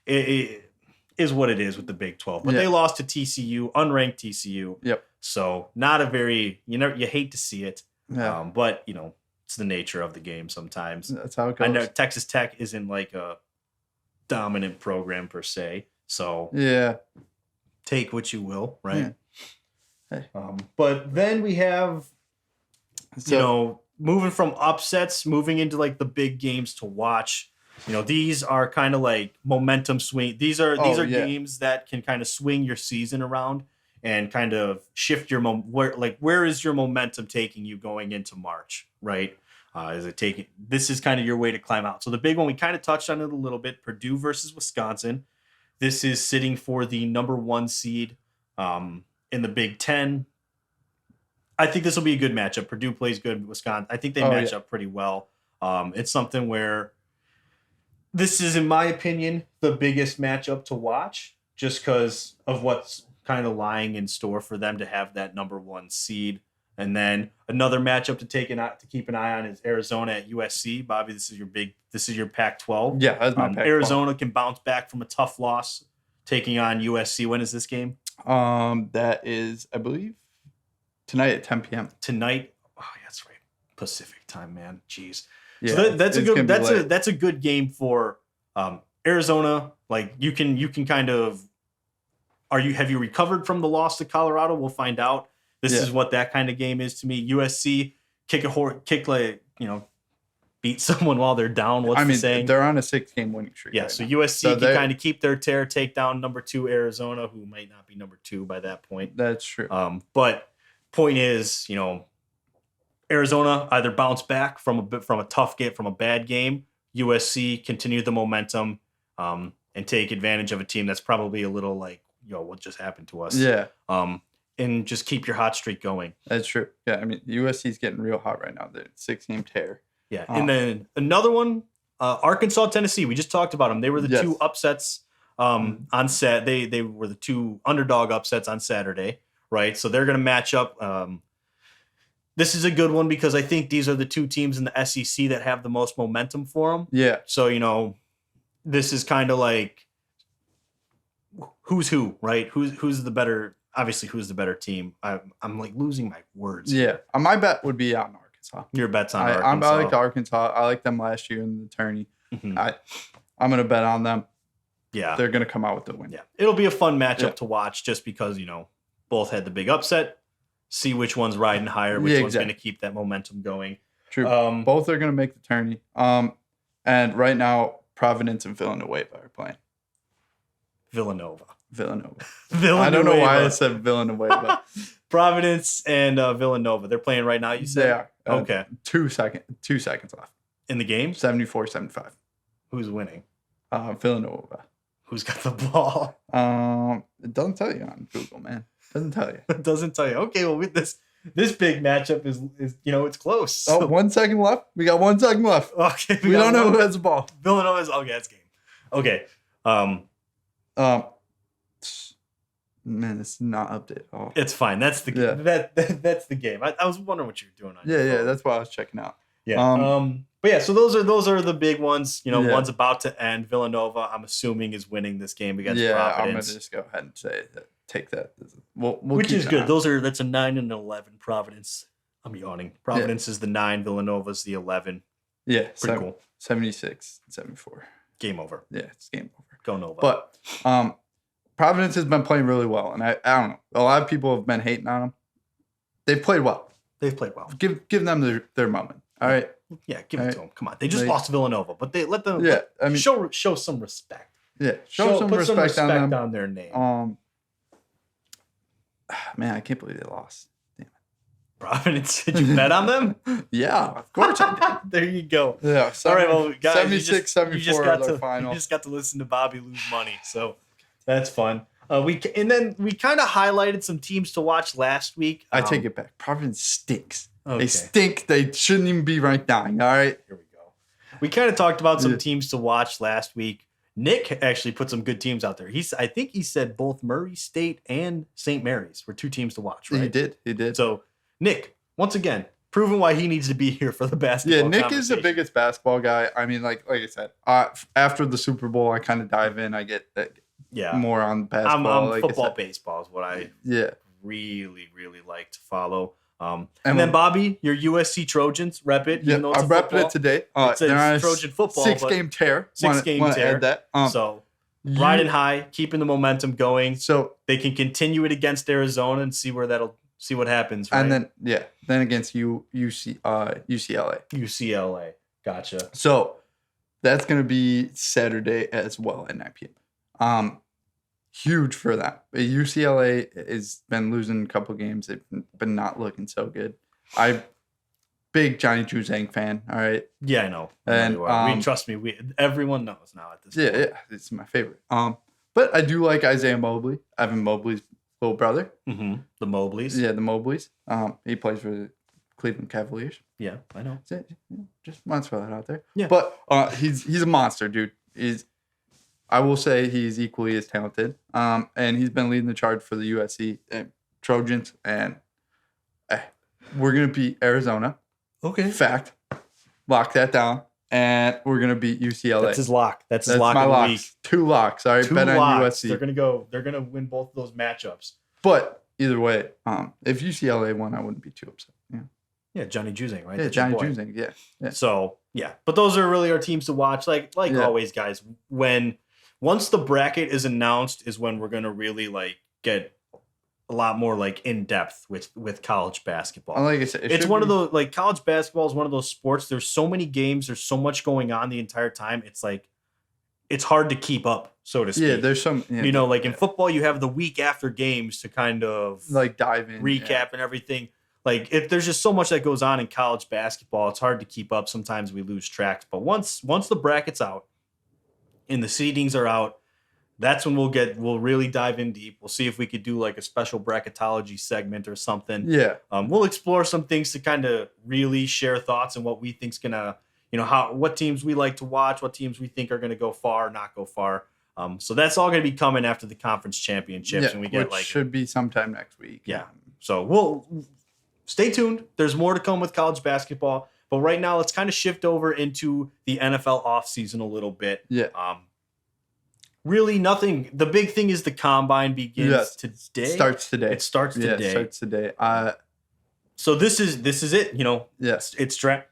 it is what it is with the Big 12. But they lost to TCU, unranked TCU. Yep. So not a very, you hate to see it. Yeah. But, it's the nature of the game sometimes. That's how it goes. I know Texas Tech isn't like a dominant program per se, so take what you will, right? Hey. But then we have moving from upsets, moving into like the big games to watch. These are kind of like momentum swing. These are games that can kind of swing your season around and kind of shift your where is your momentum taking you going into March, right? Is it taking? This is kind of your way to climb out. So the big one, we kind of touched on it a little bit. Purdue versus Wisconsin. This is sitting for the number 1 seed in the Big Ten. I think this will be a good matchup. Purdue plays good. Wisconsin, I think they match up pretty well. It's something where this is, in my opinion, the biggest matchup to watch, just because of what's kind of lying in store for them to have that number 1 seed. And then another matchup to keep an eye on is Arizona at USC. Bobby, this is your Pac-12. Yeah, that's my Pac-12. Arizona can bounce back from a tough loss taking on USC. When is this game? That is, I believe, tonight at 10 p.m. Tonight? Oh, yeah, that's right. Pacific time, man. Jeez. Yeah, so that's a good game for Arizona. Like you can kind of have you recovered from the loss to Colorado? We'll find out. This is what that kind of game is to me. USC beat someone while they're down. What's the saying? They're on a 6-game winning streak. Yeah, so USC can kind of keep their tear, take down number 2 Arizona, who might not be number 2 by that point. That's true. But point is, Arizona either bounce back from a tough game, from a bad game. USC continue the momentum and take advantage of a team that's probably a little like, what just happened to us? Yeah. And just keep your hot streak going. That's true. Yeah, I mean, USC's getting real hot right now. They're 6-game tear. Yeah, and then another one, Arkansas, Tennessee. We just talked about them. They were the 2 upsets on set. They were the 2 underdog upsets on Saturday, right? So they're going to match up. This is a good one because I think these are the 2 teams in the SEC that have the most momentum for them. Yeah. So, this is kind of like who's who, right? Who's the better... Obviously, who's the better team? I'm like losing my words. Yeah, my bet would be on Arkansas. Your bet's on Arkansas. I like Arkansas. I like them last year in the tourney. Mm-hmm. I'm going to bet on them. Yeah. They're going to come out with the win. Yeah. It'll be a fun matchup to watch just because, both had the big upset. See which one's riding higher, which one's going to keep that momentum going. True. Both are going to make the tourney. And right now, Providence and Villanova are playing. Villanova. I don't know why I said Villanova. Providence and Villanova. They're playing right now, you said? They are. Okay. 2 seconds left. In the game? 74-75. Who's winning? Villanova. Who's got the ball? It doesn't tell you on Google, man. It doesn't tell you. It doesn't tell you. Okay, well, with this big matchup is it's close. So. 1 second left. We got 1 second left. Okay. We don't know who has the ball. Villanova's that's game. Okay. Man, it's not updated. Oh. It's fine. That's the that's the game. I was wondering what you were doing on your phone. That's why I was checking out. Yeah. But yeah, so those are the big ones. One's about to end. Villanova, I'm assuming, is winning this game against Providence. I'm gonna just go ahead and say that. Take that. We'll which is good. That's a 9 and 11. Providence. I'm yawning. Providence is the 9. Villanova's the 11. Yeah, pretty cool. 76-74. Game over. Yeah, it's game over. Go Nova. But Providence has been playing really well, and I don't know. A lot of people have been hating on them. They've played well. Give them their moment. All right. Yeah, give it to them. Come on. They just lost to Villanova, but they let them show some respect. Yeah, show some respect on them. on their name. Man, I can't believe they lost. Providence, did you bet on them? Yeah, of course I did. There you go. Yeah, All right, well, guys, 76, 74 are the you final. just got to listen to Bobby lose money, so that's fun. And then we kind of highlighted some teams to watch last week. I take it back. Providence stinks. Okay. They stink. They shouldn't even be ranked 9. All right. Here we go. We kind of talked about some teams to watch last week. Nick actually put some good teams out there. I think he said both Murray State and St. Mary's were 2 teams to watch, right? He did. So Nick, once again, proving why he needs to be here for the basketball. Yeah, Nick is the biggest basketball guy. I mean, like I said, after the Super Bowl, I kind of dive in. I get more on basketball. I'm football, baseball is what I really, really like to follow. And then Bobby, your USC Trojans, rep it. Yeah, I'm repping it today. It's a Trojan football. 6-game tear. 6-game tear. Add that. So riding high, keeping the momentum going. So they can continue it against Arizona and see what happens. Right? And then against UCLA. UCLA. Gotcha. So that's going to be Saturday as well at 9 p.m. Huge for that. UCLA has been losing a couple games. They've been not looking so good. Big Johnny Juzang fan. All right. Yeah, I know. And trust me, everyone knows now at this point. Yeah, it's my favorite. But I do like Isaiah Mobley, Evan Mobley's little brother. Mm-hmm. The Mobleys. Yeah, the Mobleys. He plays for the Cleveland Cavaliers. Yeah, I know. Just want to throw that out there. Yeah. But he's a monster, dude. I will say he's equally as talented. And he's been leading the charge for the USC Trojans. And we're going to beat Arizona. Okay. Fact. Lock that down. And we're going to beat UCLA. That's his lock. That's his lock my of the locks. week. 2 locks. All right. 2 bet locks. on USC. They're gonna win both of those matchups. But either way, if UCLA won, I wouldn't be too upset. Yeah. Yeah, Johnny Juzang, right? Yeah, That's Johnny Juzang. Yeah. So yeah, but those are really our teams to watch. Like always, guys. Once the bracket is announced, is when we're gonna really get a lot more in depth with college basketball. Like I said, it's one of those college basketball is one of those sports. There's so many games. There's so much going on the entire time. It's hard to keep up, so to speak. Yeah, there's some. Yeah, in football, you have the week after games to kind of dive in, recap and everything. If there's just so much that goes on in college basketball, it's hard to keep up. Sometimes we lose track. But once the bracket's out and the seedings are out, that's when we'll really dive in deep. We'll see if we could do a special bracketology segment or something. Yeah. We'll explore some things to kind of really share thoughts on what we think's gonna, what teams we like to watch, what teams we think are gonna go far, not go far. So that's all gonna be coming after the conference championships, and we get which should be sometime next week. Yeah. So we'll stay tuned. There's more to come with college basketball, but right now let's kind of shift over into the NFL offseason a little bit. Yeah. Really nothing. The big thing is the combine begins today. Starts today. It starts today. Yeah, it starts today. So this is it. Yes. It's draft.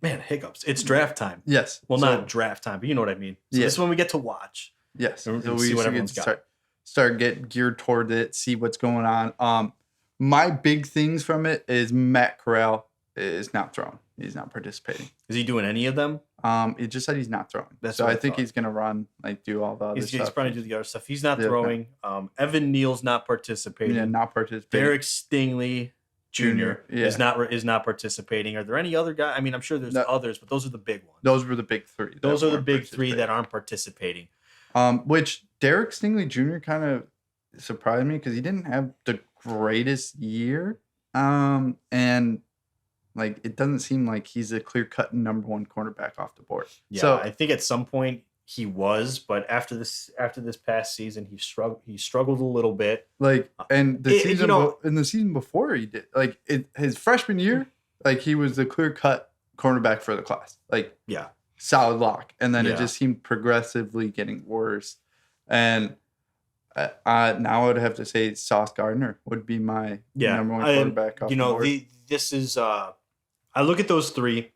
Man, hiccups. It's draft time. Yes. Well, not draft time, but you know what I mean. So this is when we get to watch. Yes. And so see we what everyone's got. Start get geared toward it. See what's going on. My big things from it is Matt Corral is not throwing. He's not participating. Is he doing any of them? It just said he's not throwing. That's I think he's gonna run, do all the other stuff. He's probably do the other stuff. He's not throwing. Evan Neal's not participating. Yeah, not participating. Derek Stingley Jr. is not participating. Are there any other guys? I mean, I'm sure there's others, but those are the big ones. Those were the big 3. Those are the big 3 that aren't participating. Which Derek Stingley Jr. kind of surprised me because he didn't have the greatest year. And it doesn't seem like he's a clear-cut number 1 cornerback off the board. Yeah, so I think at some point he was, but after this past season, he struggled a little bit. And the season before he did, his freshman year, he was the clear-cut cornerback for the class. Solid lock, and then it just seemed progressively getting worse. And now I would have to say Sauce Gardner would be my number 1 quarterback off the board. This is I look at those 3.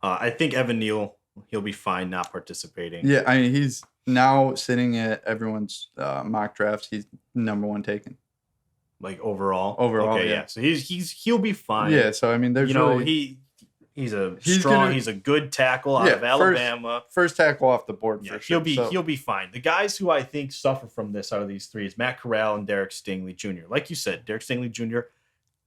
I think Evan Neal, he'll be fine not participating. Yeah, I mean he's now sitting at everyone's mock drafts. He's number 1 taken. Overall. Overall, okay, yeah. So he'll be fine. Yeah. So I mean, there's He's a good tackle out of Alabama. First tackle off the board Yeah, for sure. he'll be fine. The guys who I think suffer from this out of these three is Matt Corral and Derek Stingley Jr. Like you said, Derek Stingley Jr.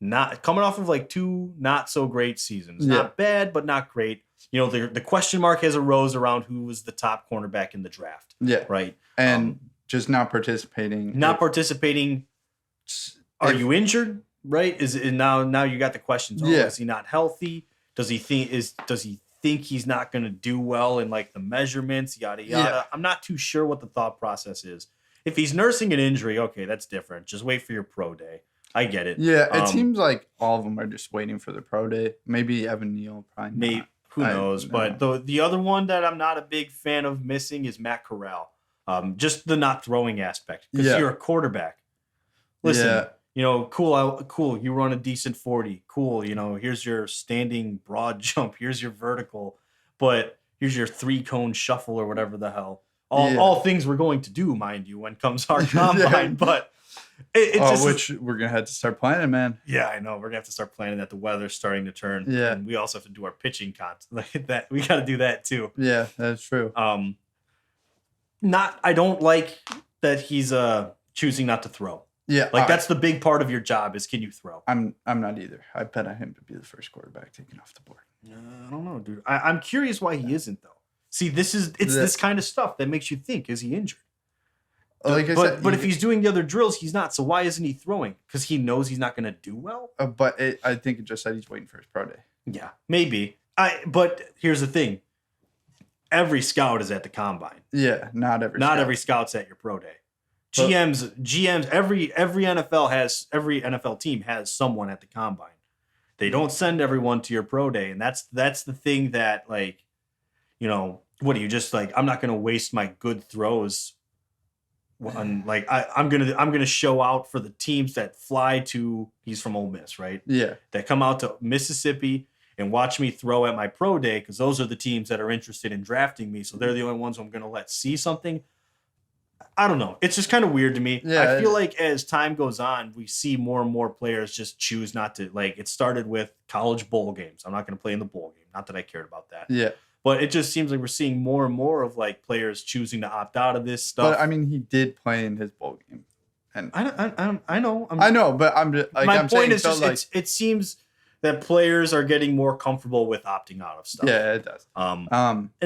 not coming off of like 2 not so great seasons. Yeah. Not bad, but not great. You know, the question mark has arose around who was the top cornerback in the draft. Yeah. Right. And just not participating. Are you injured? Right? Now you got the questions. Is he not healthy? Does he think he's not going to do well in like the measurements, yada yada? Yeah. I'm not too sure what the thought process is. If he's nursing an injury, okay, that's different. Just wait for your pro day. I get it. Yeah, it seems like all of them are just waiting for the pro day. Maybe Evan Neal, probably maybe not. Who knows? But the other one that I'm not a big fan of missing is Matt Corral. Just the not throwing aspect because you're a quarterback. Listen, cool. You run a decent 40. Cool. Here's your standing broad jump. Here's your vertical. But here's your 3-cone shuffle or whatever the hell. All things we're going to do, mind you, when comes our combine. But which we're gonna have to start planning, man. Yeah, I know. We're gonna have to start planning that. The weather's starting to turn. Yeah, and we also have to do our pitching content like that. We got to do that too. Yeah, that's true. I don't like that he's choosing not to throw. Yeah, that's the big part of your job is can you throw? I'm not either. I bet on him to be the first quarterback taken off the board. I don't know, dude. I'm curious why he isn't though. See, this kind of stuff that makes you think, is he injured? Like I said, but if he's doing the other drills, he's not. So why isn't he throwing? Because he knows he's not going to do well. But I think it just said he's waiting for his pro day. Yeah, maybe. But here's the thing: every scout is at the combine. Yeah, not every scout's at your pro day. GMs, every NFL team has someone at the combine. They don't send everyone to your pro day, and that's the thing that what do you just like? I'm not going to waste my good throws. I'm gonna show out for the teams that fly to. He's from Ole Miss, right? Yeah. That come out to Mississippi and watch me throw at my pro day because those are the teams that are interested in drafting me. So they're the only ones I'm gonna let see something. I don't know. It's just kind of weird to me. Yeah, I feel like as time goes on, we see more and more players just choose not to. Like it started with college bowl games. I'm not gonna play in the bowl game. Not that I cared about that. Yeah. But it just seems like we're seeing more and more of like players choosing to opt out of this stuff. But I mean, he did play in his bowl game, and I know. I know, but I'm just like my point is just it seems that players are getting more comfortable with opting out of stuff. Yeah, it does. And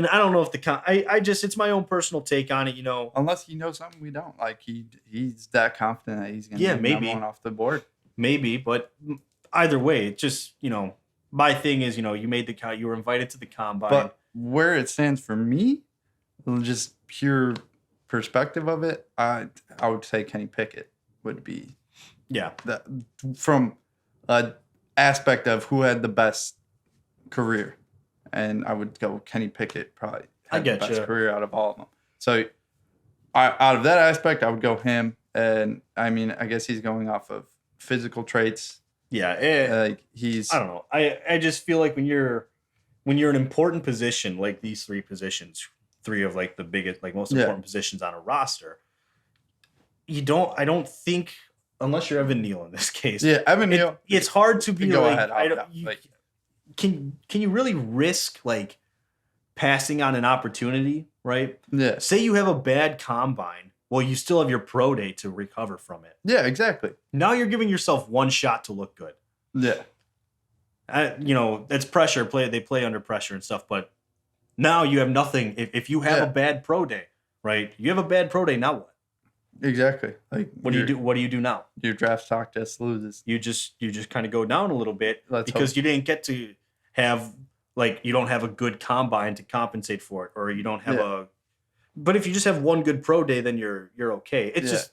I don't know if it's my own personal take on it. Unless he knows something we don't. Like he's that confident that he's gonna be number one off the board. Maybe, but either way, it just my thing is you made the count. You were invited to the combine. But where it stands for me, just pure perspective of it, I would say Kenny Pickett would be from an aspect of who had the best career, and I would go Kenny Pickett probably had the best career out of all of them. So out of that aspect, I would go him, and I mean I guess he's going off of physical traits. Yeah, I don't know. I just feel like when you're in an important position like these three positions, three of like the biggest, like most important positions on a roster, I don't think, unless you're Evan Neal in this case. Yeah, Evan Neal. It's hard to be like, can you really risk like passing on an opportunity, right? Yeah. Say you have a bad combine. Well, you still have your pro day to recover from it. Yeah, exactly. Now you're giving yourself one shot to look good. Yeah. That's pressure. They play under pressure and stuff. But now you have nothing. If you have a bad pro day, right? You have a bad pro day. Now what? Exactly. Like what do you do? What do you do now? Your draft stock just loses. You just kind of go down a little bit because you didn't get to have you don't have a good combine to compensate for it, or you don't have a. But if you just have one good pro day, then you're okay. It's just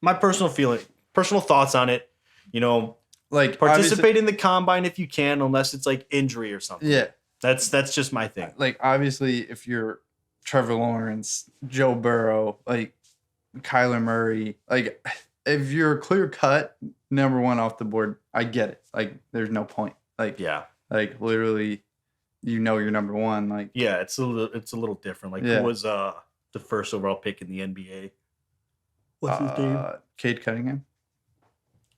my personal feeling, personal thoughts on it. Like participate in the combine if you can, unless it's like injury or something. Yeah, that's just my thing. Like obviously, if you're Trevor Lawrence, Joe Burrow, like Kyler Murray, like if you're clear cut number one off the board, I get it. Like there's no point. Like like literally, you're number one. Like it's a little different. Like who was the first overall pick in the NBA? What's his name? Cade Cunningham.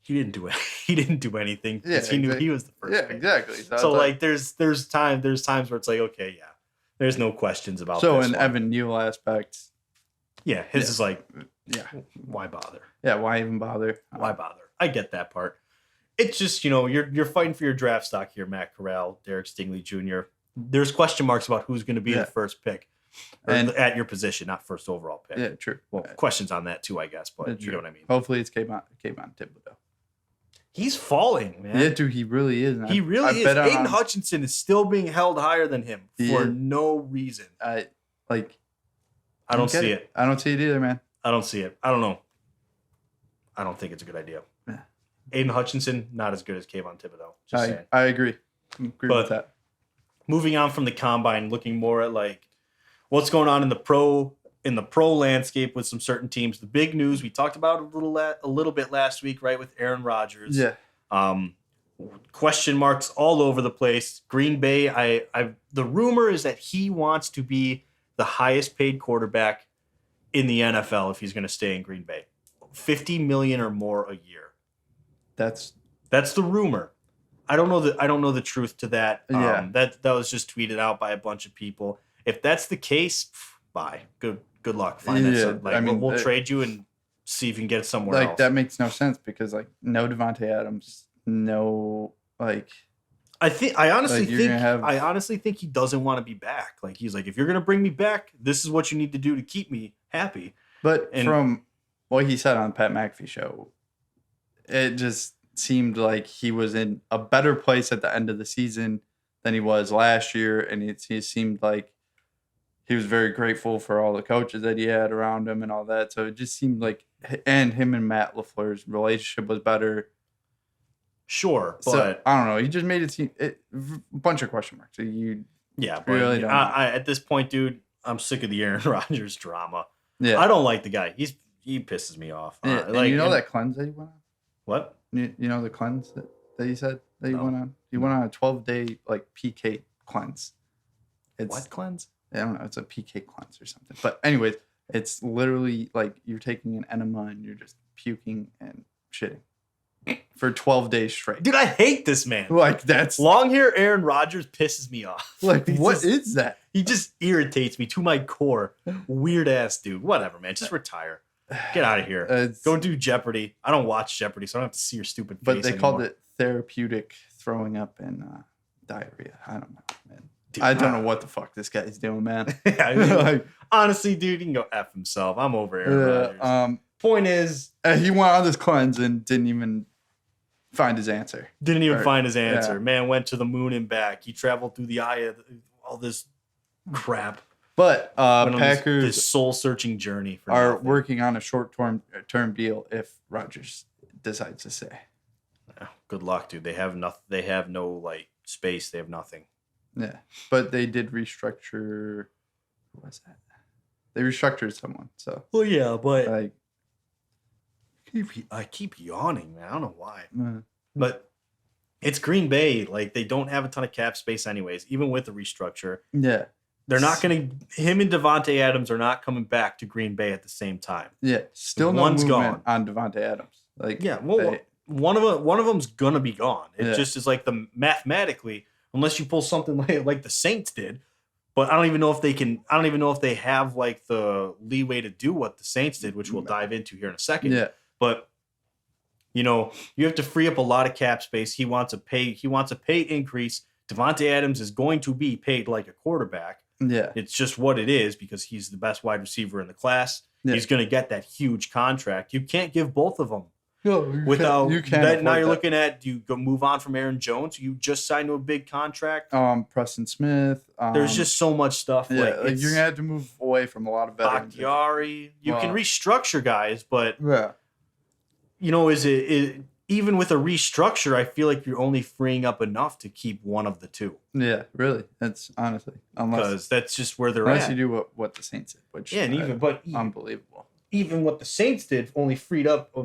he didn't do it. He didn't do anything because he knew he was the first. Yeah, pick. exactly. So like, there's times where it's like, okay, yeah, there's no questions about. So this in one. Evan Neal aspects, yeah, his is like, yeah, why bother? Yeah, why even bother? Why bother? I get that part. It's just, you're fighting for your draft stock here, Matt Corral, Derek Stingley Jr. There's question marks about who's going to be the first pick and at your position, not first overall pick. Yeah, true. Well, questions on that too, I guess, but you know what I mean. Hopefully it's Kayvon Thibodeau. He's falling, man. Yeah, dude, he really is. He really is. Aiden Hutchinson is still being held higher than him for no reason. I don't see it. I don't see it either, man. I don't see it. I don't know. I don't think it's a good idea. Yeah. Aiden Hutchinson, not as good as Kayvon Thibodeau. Just saying. I agree. With that. Moving on from the combine, looking more at like what's going on in the pro landscape with some certain teams. The big news we talked about a little bit last week, right, with Aaron Rodgers. Yeah. Question marks all over the place. Green Bay. The rumor is that he wants to be the highest paid quarterback in the NFL if he's going to stay in Green Bay. $50 million or more a year. That's the rumor. I don't know the truth to that. That was just tweeted out by a bunch of people. If that's the case, bye. Good luck. Fine. We'll trade you and see if you can get it somewhere else. That makes no sense because no Devontae Adams, no I honestly think he doesn't want to be back. Like he's like, if you're gonna bring me back, this is what you need to do to keep me happy. But from what he said on the Pat McAfee show, it just seemed like he was in a better place at the end of the season than he was last year, and it seemed like he was very grateful for all the coaches that he had around him and all that. So it just seemed like, and him and Matt LaFleur's relationship was better. Sure, but so, I don't know. He just made it seem a bunch of question marks. So but at this point, dude, I'm sick of the Aaron Rodgers drama. Yeah, I don't like the guy. He pisses me off. Yeah, that cleanse that he went on. What? You know the cleanse that he said that he went on. He went on a 12-day PK cleanse. What cleanse? I don't know. It's a PK cleanse or something. But anyways, it's literally like you're taking an enema and you're just puking and shitting for 12 days straight. Dude, I hate this man. That's long hair. Aaron Rodgers pisses me off. What is that? He just irritates me to my core. Weird ass dude. Whatever, man. Just retire. Get out of here. Go do Jeopardy. I don't watch Jeopardy, so I don't have to see your stupid face. But they called it therapeutic throwing up and diarrhea. I don't know, man. Dude, I don't know what the fuck this guy's doing, man. Honestly, dude, he can go F himself. I'm over Aaron Rodgers. Point is, he went on this cleanse and didn't even find his answer. Yeah. Man went to the moon and back. He traveled through the eye of all this crap. But Packers, this soul-searching journey are working on a short-term deal if Rodgers decides to stay. Good luck, dude. They have nothing. They have no space. They have nothing. Yeah, but they did restructure. What was that? They restructured someone. So. Well, yeah, but I keep yawning, man. I don't know why. But it's Green Bay. They don't have a ton of cap space, anyways. Even with the restructure. Yeah. They're not going to. Him and Devontae Adams are not coming back to Green Bay at the same time. Yeah, still no movement gone on Devontae Adams. One of them's gonna be gone. It just is the mathematically, unless you pull something like the Saints did. But I don't even know if they can. I don't even know if they have the leeway to do what the Saints did, which we'll dive into here in a second. Yeah, but you have to free up a lot of cap space. He wants a pay increase. Devontae Adams is going to be paid like a quarterback. Yeah. It's just what it is because he's the best wide receiver in the class. Yeah. He's going to get that huge contract. You can't give both of them. No, you can't. Now you're looking at, do you go move on from Aaron Jones? You just signed to a big contract. Preston Smith. There's just so much stuff. Yeah, you're going to have to move away from a lot of veterans. Bakhtiari. You can restructure guys, but is it even with a restructure, I feel like you're only freeing up enough to keep one of the two. Yeah, really. That's honestly. Because that's just where they're at. Unless you do what the Saints did, which unbelievable. Even what the Saints did only freed up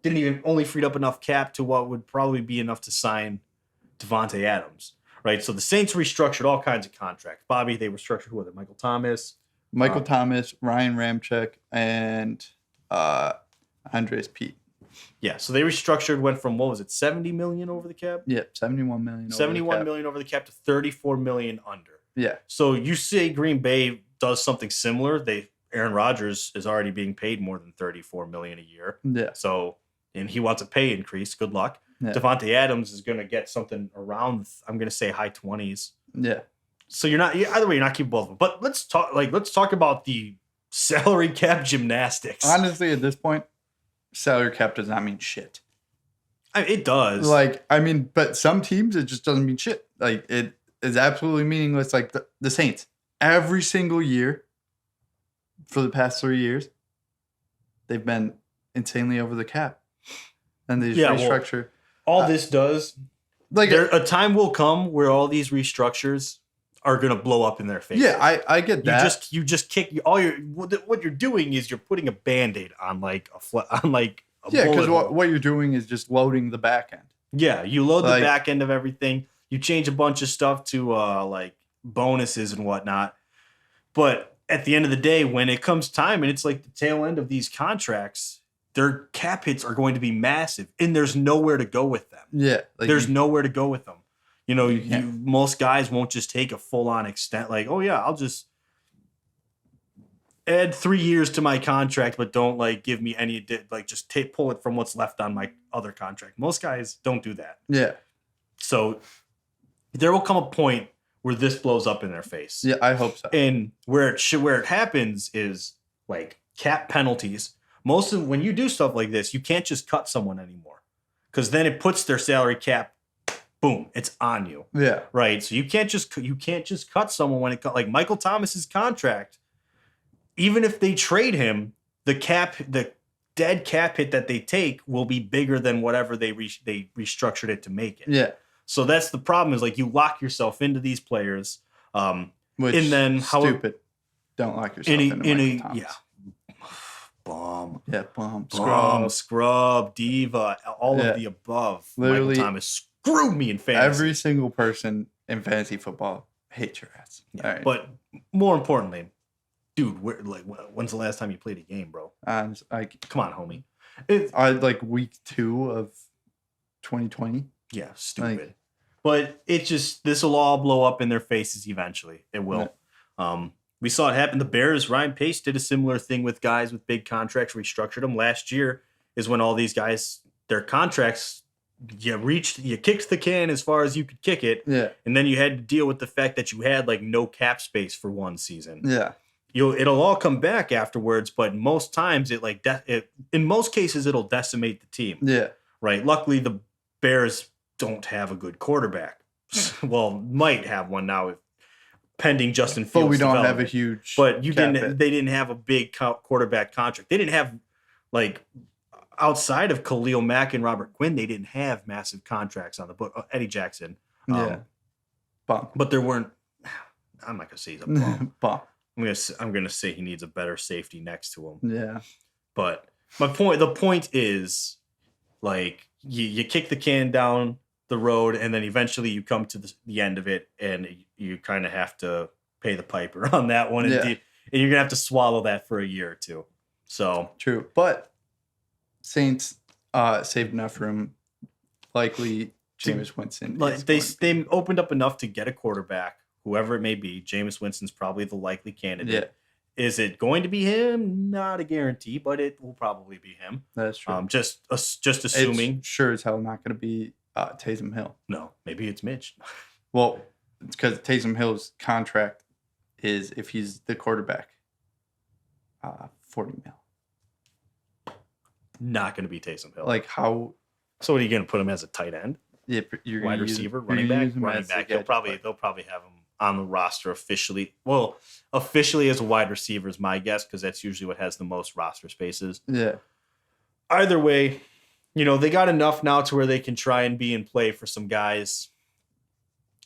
enough cap to what would probably be enough to sign Devontae Adams. Right? So the Saints restructured all kinds of contracts. Bobby, they restructured who was it? Michael Thomas, Ryan Ramczyk, and Andres Pete. Yeah, so they restructured, went from what was it, 70 million over the cap? Yeah, 71 million. 71 million over the cap to 34 million under. Yeah. So you say Green Bay does something similar. Aaron Rodgers is already being paid more than 34 million a year. Yeah. So, and he wants a pay increase. Good luck. Yeah. Devontae Adams is going to get something around, I'm going to say high 20s. Yeah. So either way, you're not keeping both of them. But let's talk about the salary cap gymnastics. Honestly, at this point, salary cap does not mean shit. It does. But some teams, it just doesn't mean shit. Like, it is absolutely meaningless. Like the Saints, every single year for the past 3 years, they've been insanely over the cap. And they just restructure. All this does, a time will come where all these restructures are going to blow up in their face. Yeah, I get that. You just kick what you're doing is you're putting a Band-Aid on because what you're doing is just loading the back end. Yeah, you load the back end of everything. You change a bunch of stuff to bonuses and whatnot. But at the end of the day, when it comes time and it's like the tail end of these contracts, their cap hits are going to be massive, and there's nowhere to go with them. Yeah, there's nowhere to go with them. Most guys won't just take a full-on extent. Like, oh yeah, I'll just add 3 years to my contract, but don't give me any just pull it from what's left on my other contract. Most guys don't do that. Yeah. So there will come a point where this blows up in their face. Yeah, I hope so. And where it happens is cap penalties. When you do stuff like this, you can't just cut someone anymore, because then it puts their salary cap. Boom, it's on you. Yeah. Right. So you can't just cut someone when like Michael Thomas's contract. Even if they trade him, the dead cap hit that they take will be bigger than whatever they restructured it to make it. Yeah. So that's the problem, is you lock yourself into these players. Stupid. Don't lock yourself into Michael Thomas. Yeah. Bum. Yeah, bum. Scrub, diva, all of the above. Literally, Michael Thomas screwed me in fantasy. Every single person in fantasy football hates your ass. Yeah, right. But more importantly, dude, when's the last time you played a game, bro? Come on, homie. Week 2 of 2020. Yeah, stupid. But this will all blow up in their faces eventually. It will. Yeah. We saw it happen. The Bears, Ryan Pace did a similar thing with guys with big contracts, restructured them. Last year is when all these guys, their contracts, you kicked the can as far as you could kick it. Yeah. And then you had to deal with the fact that you had no cap space for one season. Yeah. It'll all come back afterwards, but most times in most cases it'll decimate the team. Yeah. Right. Luckily the Bears don't have a good quarterback. Well, might have one now if pending Justin Fields. But we don't have a huge. But they didn't have a big quarterback contract. They didn't have outside of Khalil Mack and Robert Quinn, they didn't have massive contracts on the book. Eddie Jackson. Yeah. Bum. But there weren't. I'm not gonna say he's a bum. Bum. I'm gonna say he needs a better safety next to him. Yeah. But the point is, you kick the can down the road, and then eventually you come to the end of it, and you kind of have to pay the piper on that one, and you're gonna have to swallow that for a year or two. So true, but Saints saved enough room. Likely, Jameis Winston. They opened up enough to get a quarterback, whoever it may be. Jameis Winston's probably the likely candidate. Yeah. Is it going to be him? Not a guarantee, but it will probably be him. That's true. Just assuming. It's sure as hell not going to be Taysom Hill. No, maybe it's Mitch. Well, it's because Taysom Hill's contract is, if he's the quarterback, $40 million. Not going to be Taysom Hill. How? So what are you going to put him as a tight end? Yeah, you're wide receiver, running back. They'll probably have him on the roster officially. Well, officially as a wide receiver is my guess, because that's usually what has the most roster spaces. Yeah. Either way, they got enough now to where they can try and be in play for some guys.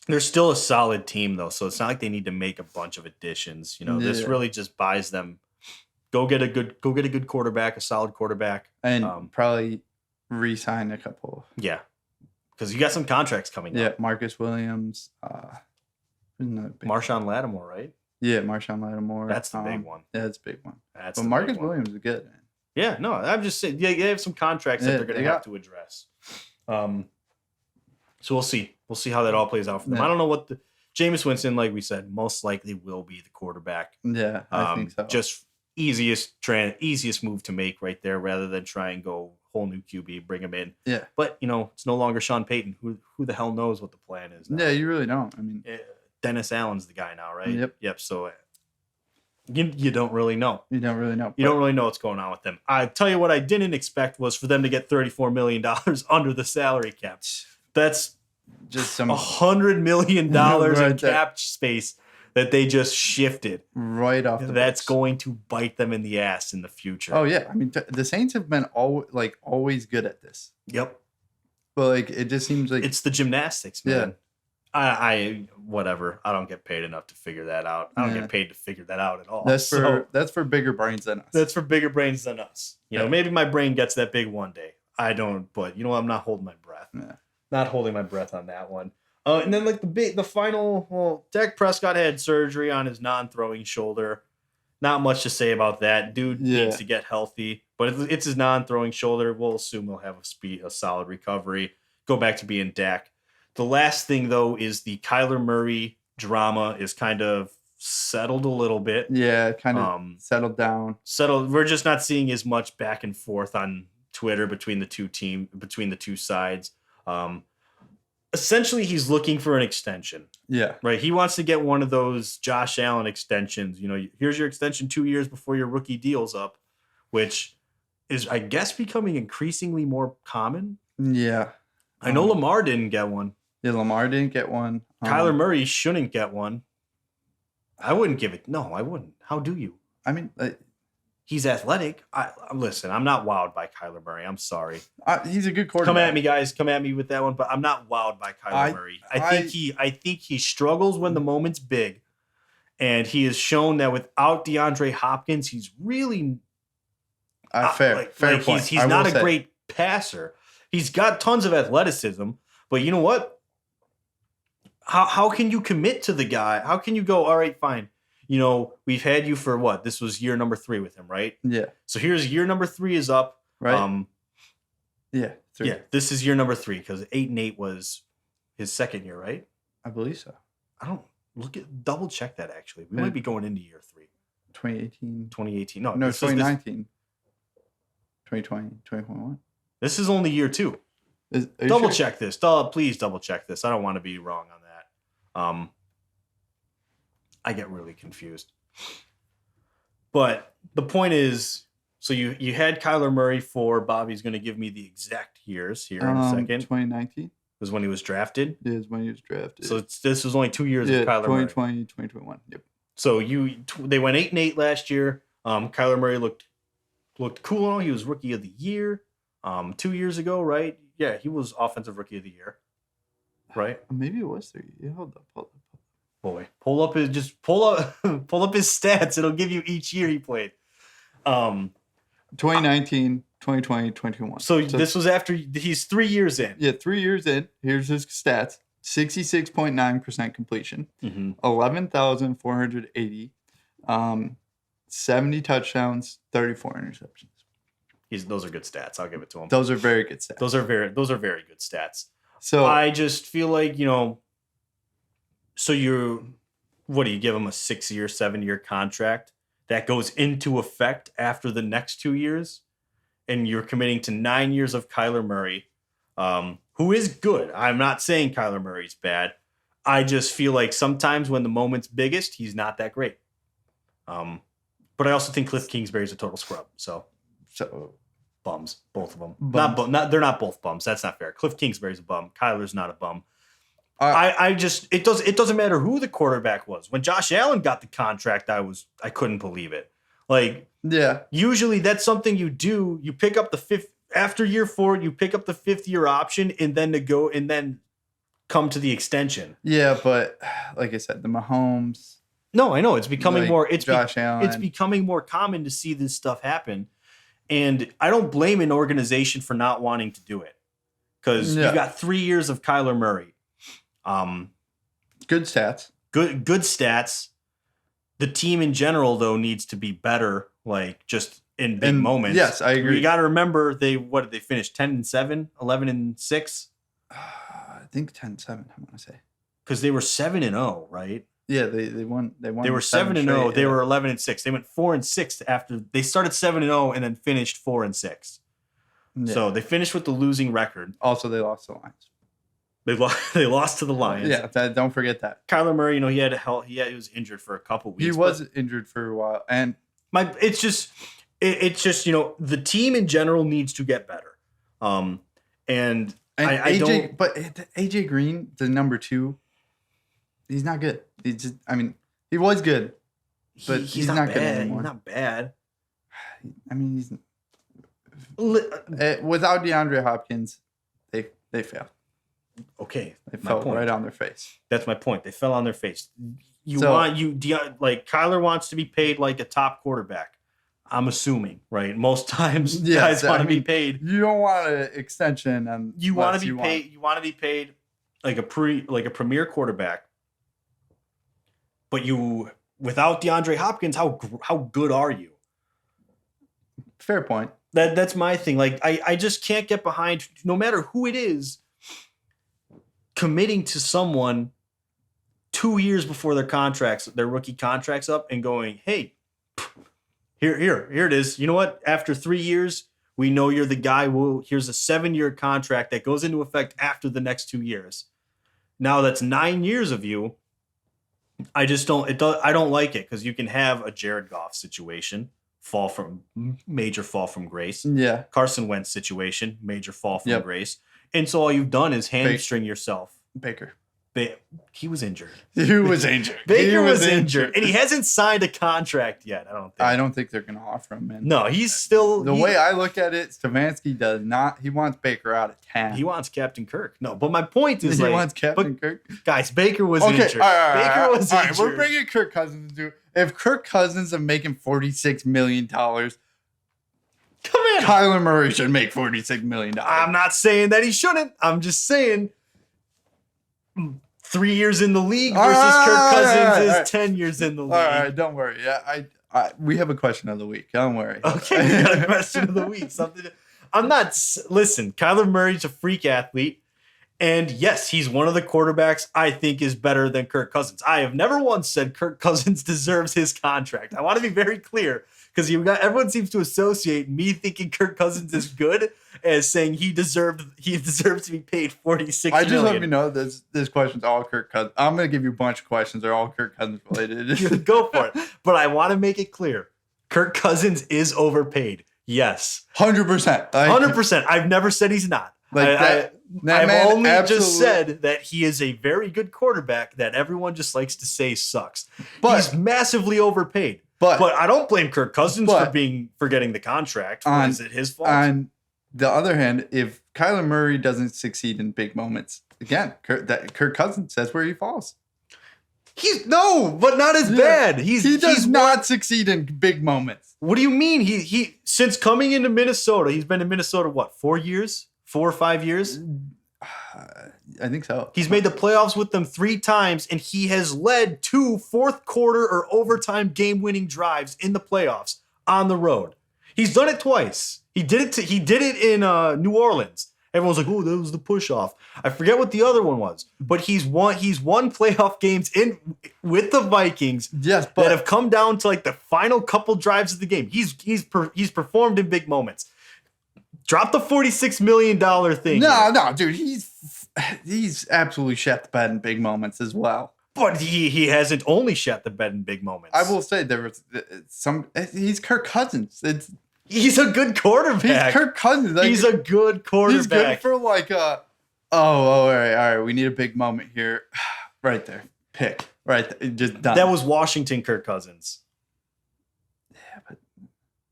They're still a solid team, though, so it's not like they need to make a bunch of additions. This really just buys them. Go get a good quarterback, a solid quarterback, and probably re-sign a couple. Yeah, because you got some contracts coming up. Yeah, Marcus Williams, Marshawn Lattimore, right? Yeah, Marshawn Lattimore. That's the big one. Yeah, that's a big one. Marcus Williams is good, man. Yeah, no, I'm just saying. Yeah, they have some contracts that they're going to have to address. So we'll see. We'll see how that all plays out for them. Yeah. I don't know what Jameis Winston, like we said, most likely will be the quarterback. Yeah, I think so. Just easiest move to make right there, rather than try and go whole new QB, bring him in. Yeah. But it's no longer Sean Payton. Who the hell knows what the plan is now? Yeah, you really don't. I mean, Dennis Allen's the guy now, right? Yep. So you don't really know. You don't really know. You don't really know what's going on with them. I tell you what I didn't expect was for them to get $34 million under the salary cap. That's just some $100 million right in cap space that they just shifted right off. That's going to bite them in the ass in the future. Oh yeah, I mean the Saints have been always good at this. Yep. But it just seems like it's the gymnastics, man. Yeah. I whatever. I don't get paid enough to figure that out. I don't get paid to figure that out at all. That's for bigger brains than us. That's for bigger brains than us. You know, maybe my brain gets that big one day. I don't, but I'm not holding my breath. Yeah. Not holding my breath on that one. And then the final, Dak Prescott had surgery on his non-throwing shoulder. Not much to say about that. Dude needs to get healthy, but it's his non-throwing shoulder. We'll assume he'll have a solid recovery. Go back to being Dak. The last thing, though, is the Kyler Murray drama is kind of settled a little bit. Yeah, kind of settled down. We're just not seeing as much back and forth on Twitter between the two sides. Essentially, he's looking for an extension. Yeah. Right. He wants to get one of those Josh Allen extensions. Here's your extension 2 years before your rookie deal's up, which is, I guess, becoming increasingly more common. Yeah. I know Lamar didn't get one. Yeah, Lamar didn't get one. Kyler Murray shouldn't get one. I wouldn't give it. No, I wouldn't. How do you? I mean, he's athletic. Listen, I'm not wowed by Kyler Murray. I'm sorry. He's a good quarterback. Come at me, guys. Come at me with that one. But I'm not wowed by Kyler Murray. I think he struggles when the moment's big, and he has shown that without DeAndre Hopkins, he's really fair point. He's not a great passer. He's got tons of athleticism, but you know what? How can you commit to the guy? How can you go, all right, fine. We've had you for what? This was year number 3 with him, right? Yeah. So here's year number 3 is up. Right. Yeah. 3. Yeah. This is year number 3 because 8-8 was his second year, right? I believe so. I don't double check that actually. We might be going into year 3. 2018. No, 2019. 2020. 2021. This is only year 2. Double check this. Please double check this. I don't want to be wrong on that. I get really confused. But the point is, so you had Kyler Murray for Bobby's going to give me the exact years here in a second. 2019 was when he was drafted. It is when he was drafted. So this was only 2 years of Kyler Murray. 2020, 2021. Yep. So they went 8-8 last year. Kyler Murray looked cool. He was rookie of the year 2 years ago, right? Yeah, he was offensive rookie of the year. Right? Maybe it was 3. Yeah, hold up. Boy, pull up his stats. It'll give you each year he played. 2019, 2020, 2021. So this was after he's 3 years in. Yeah, 3 years in. Here's his stats: 66.9% completion, 11,480, 70 touchdowns, 34 interceptions. Those are good stats. I'll give it to him. Those are very good stats. Those are very good stats. So I just feel like, so what do you give him, a 6-year, 7-year contract that goes into effect after the next 2 years? And you're committing to 9 years of Kyler Murray, who is good. I'm not saying Kyler Murray's bad. I just feel like sometimes when the moment's biggest, he's not that great. But I also think Cliff Kingsbury's a total scrub. So bums, both of them. They're not both bums. That's not fair. Cliff Kingsbury's a bum. Kyler's not a bum. It doesn't matter who the quarterback was. When Josh Allen got the contract, I couldn't believe it. Usually that's something you do. You pick up the 5th after year 4. You pick up the 5th year option and then come to the extension. Yeah, but like I said, the Mahomes. No, I know it's becoming more. Josh Allen. It's becoming more common to see this stuff happen. And I don't blame an organization for not wanting to do it because you got 3 years of Kyler Murray. Good stats. Good stats. The team in general, though, needs to be better. Like, just in big moments. Yes, I agree. You got to remember what did they finish? 10-7, 11-6. I think 10-7. I want to say because they were 7-0, right? Yeah, they won. They were 7-0. They were 11-6. They went 4-6 after they started 7-0 and then finished 4-6. Yeah. So they finished with the losing record. Also, they lost to the Lions. They lost to the Lions. Yeah, don't forget that. Kyler Murray, he was injured for a couple weeks. He was injured for a while, and it's just the team in general needs to get better. And I don't. But AJ Green, the number 2, he's not good. He was good, but he's not good anymore. He's not bad. He's without DeAndre Hopkins, they failed. Okay, they fell right on their face. That's my point. They fell on their face. Kyler wants to be paid like a top quarterback. I'm assuming, right? Most times, guys want to be paid. You don't want an extension, and you want to be paid. You want to be paid like a premier quarterback. But without DeAndre Hopkins, how good are you? Fair point. That's my thing. Like I just can't get behind, no matter who it is, committing to someone 2 years before their rookie contracts up and going, hey, here it is. You know what? After 3 years, we know you're the guy. Here's a 7-year contract that goes into effect after the next 2 years. Now that's 9 years of you. I don't like it because you can have a Jared Goff situation, major fall from grace. Yeah. Carson Wentz situation, major fall from grace. And so all you've done is hamstring yourself. Baker. He was injured. Baker was injured. And he hasn't signed a contract yet, I don't think. I don't think they're going to offer him, man. No, he's still... The way I look at it, Stefanski does not... He wants Baker out at 10. He wants Captain Kirk. No, but my point is he wants Captain Kirk? Guys, Baker was injured. Baker was injured. We're bringing Kirk Cousins to... If Kirk Cousins is making $46 million... Come in. Kyler Murray should make $46 million. I'm not saying that he shouldn't. I'm just saying... 3 years in the league versus Kirk Cousins is 10 years in the league. All right, don't worry. Yeah, we have a question of the week. Don't worry. Okay, we got a question of the week. Listen, Kyler Murray's a freak athlete. And yes, he's one of the quarterbacks I think is better than Kirk Cousins. I have never once said Kirk Cousins deserves his contract. I want to be very clear because everyone seems to associate me thinking Kirk Cousins is good as saying he deserves to be paid $46 million. I just let me know this question's all Kirk Cousins. I'm going to give you a bunch of questions. They're all Kirk Cousins related. Go for it. But I want to make it clear. Kirk Cousins is overpaid. Yes. 100%. 100%. I've never said he's not. I've only just said that he is a very good quarterback that everyone just likes to say sucks. But he's massively overpaid. But I don't blame Kirk Cousins for getting the contract. Is it his fault? On the other hand, if Kyler Murray doesn't succeed in big moments, again, Kirk Cousins, that's where he falls. But not as bad. He does not succeed in big moments. What do you mean? He since coming into Minnesota, he's been in Minnesota what, 4 years? 4 or 5 years? I think so. He's made the playoffs with them 3 times, and he has led 2 fourth quarter or overtime game-winning drives in the playoffs on the road. He's done it twice. He did it in New Orleans. Everyone's like, "Oh, that was the push-off." I forget what the other one was, but he's won playoff games with the Vikings. Yes, that have come down to like the final couple drives of the game. He's performed in big moments. Drop the $46 million thing. No, dude. He's absolutely shat the bed in big moments as well. But he hasn't only shat the bed in big moments. I will say there was he's Kirk Cousins. He's a good quarterback. He's Kirk Cousins. He's a good quarterback. He's good for like all right. We need a big moment here. Right there. Pick. Right there. Just done. That was Washington Kirk Cousins.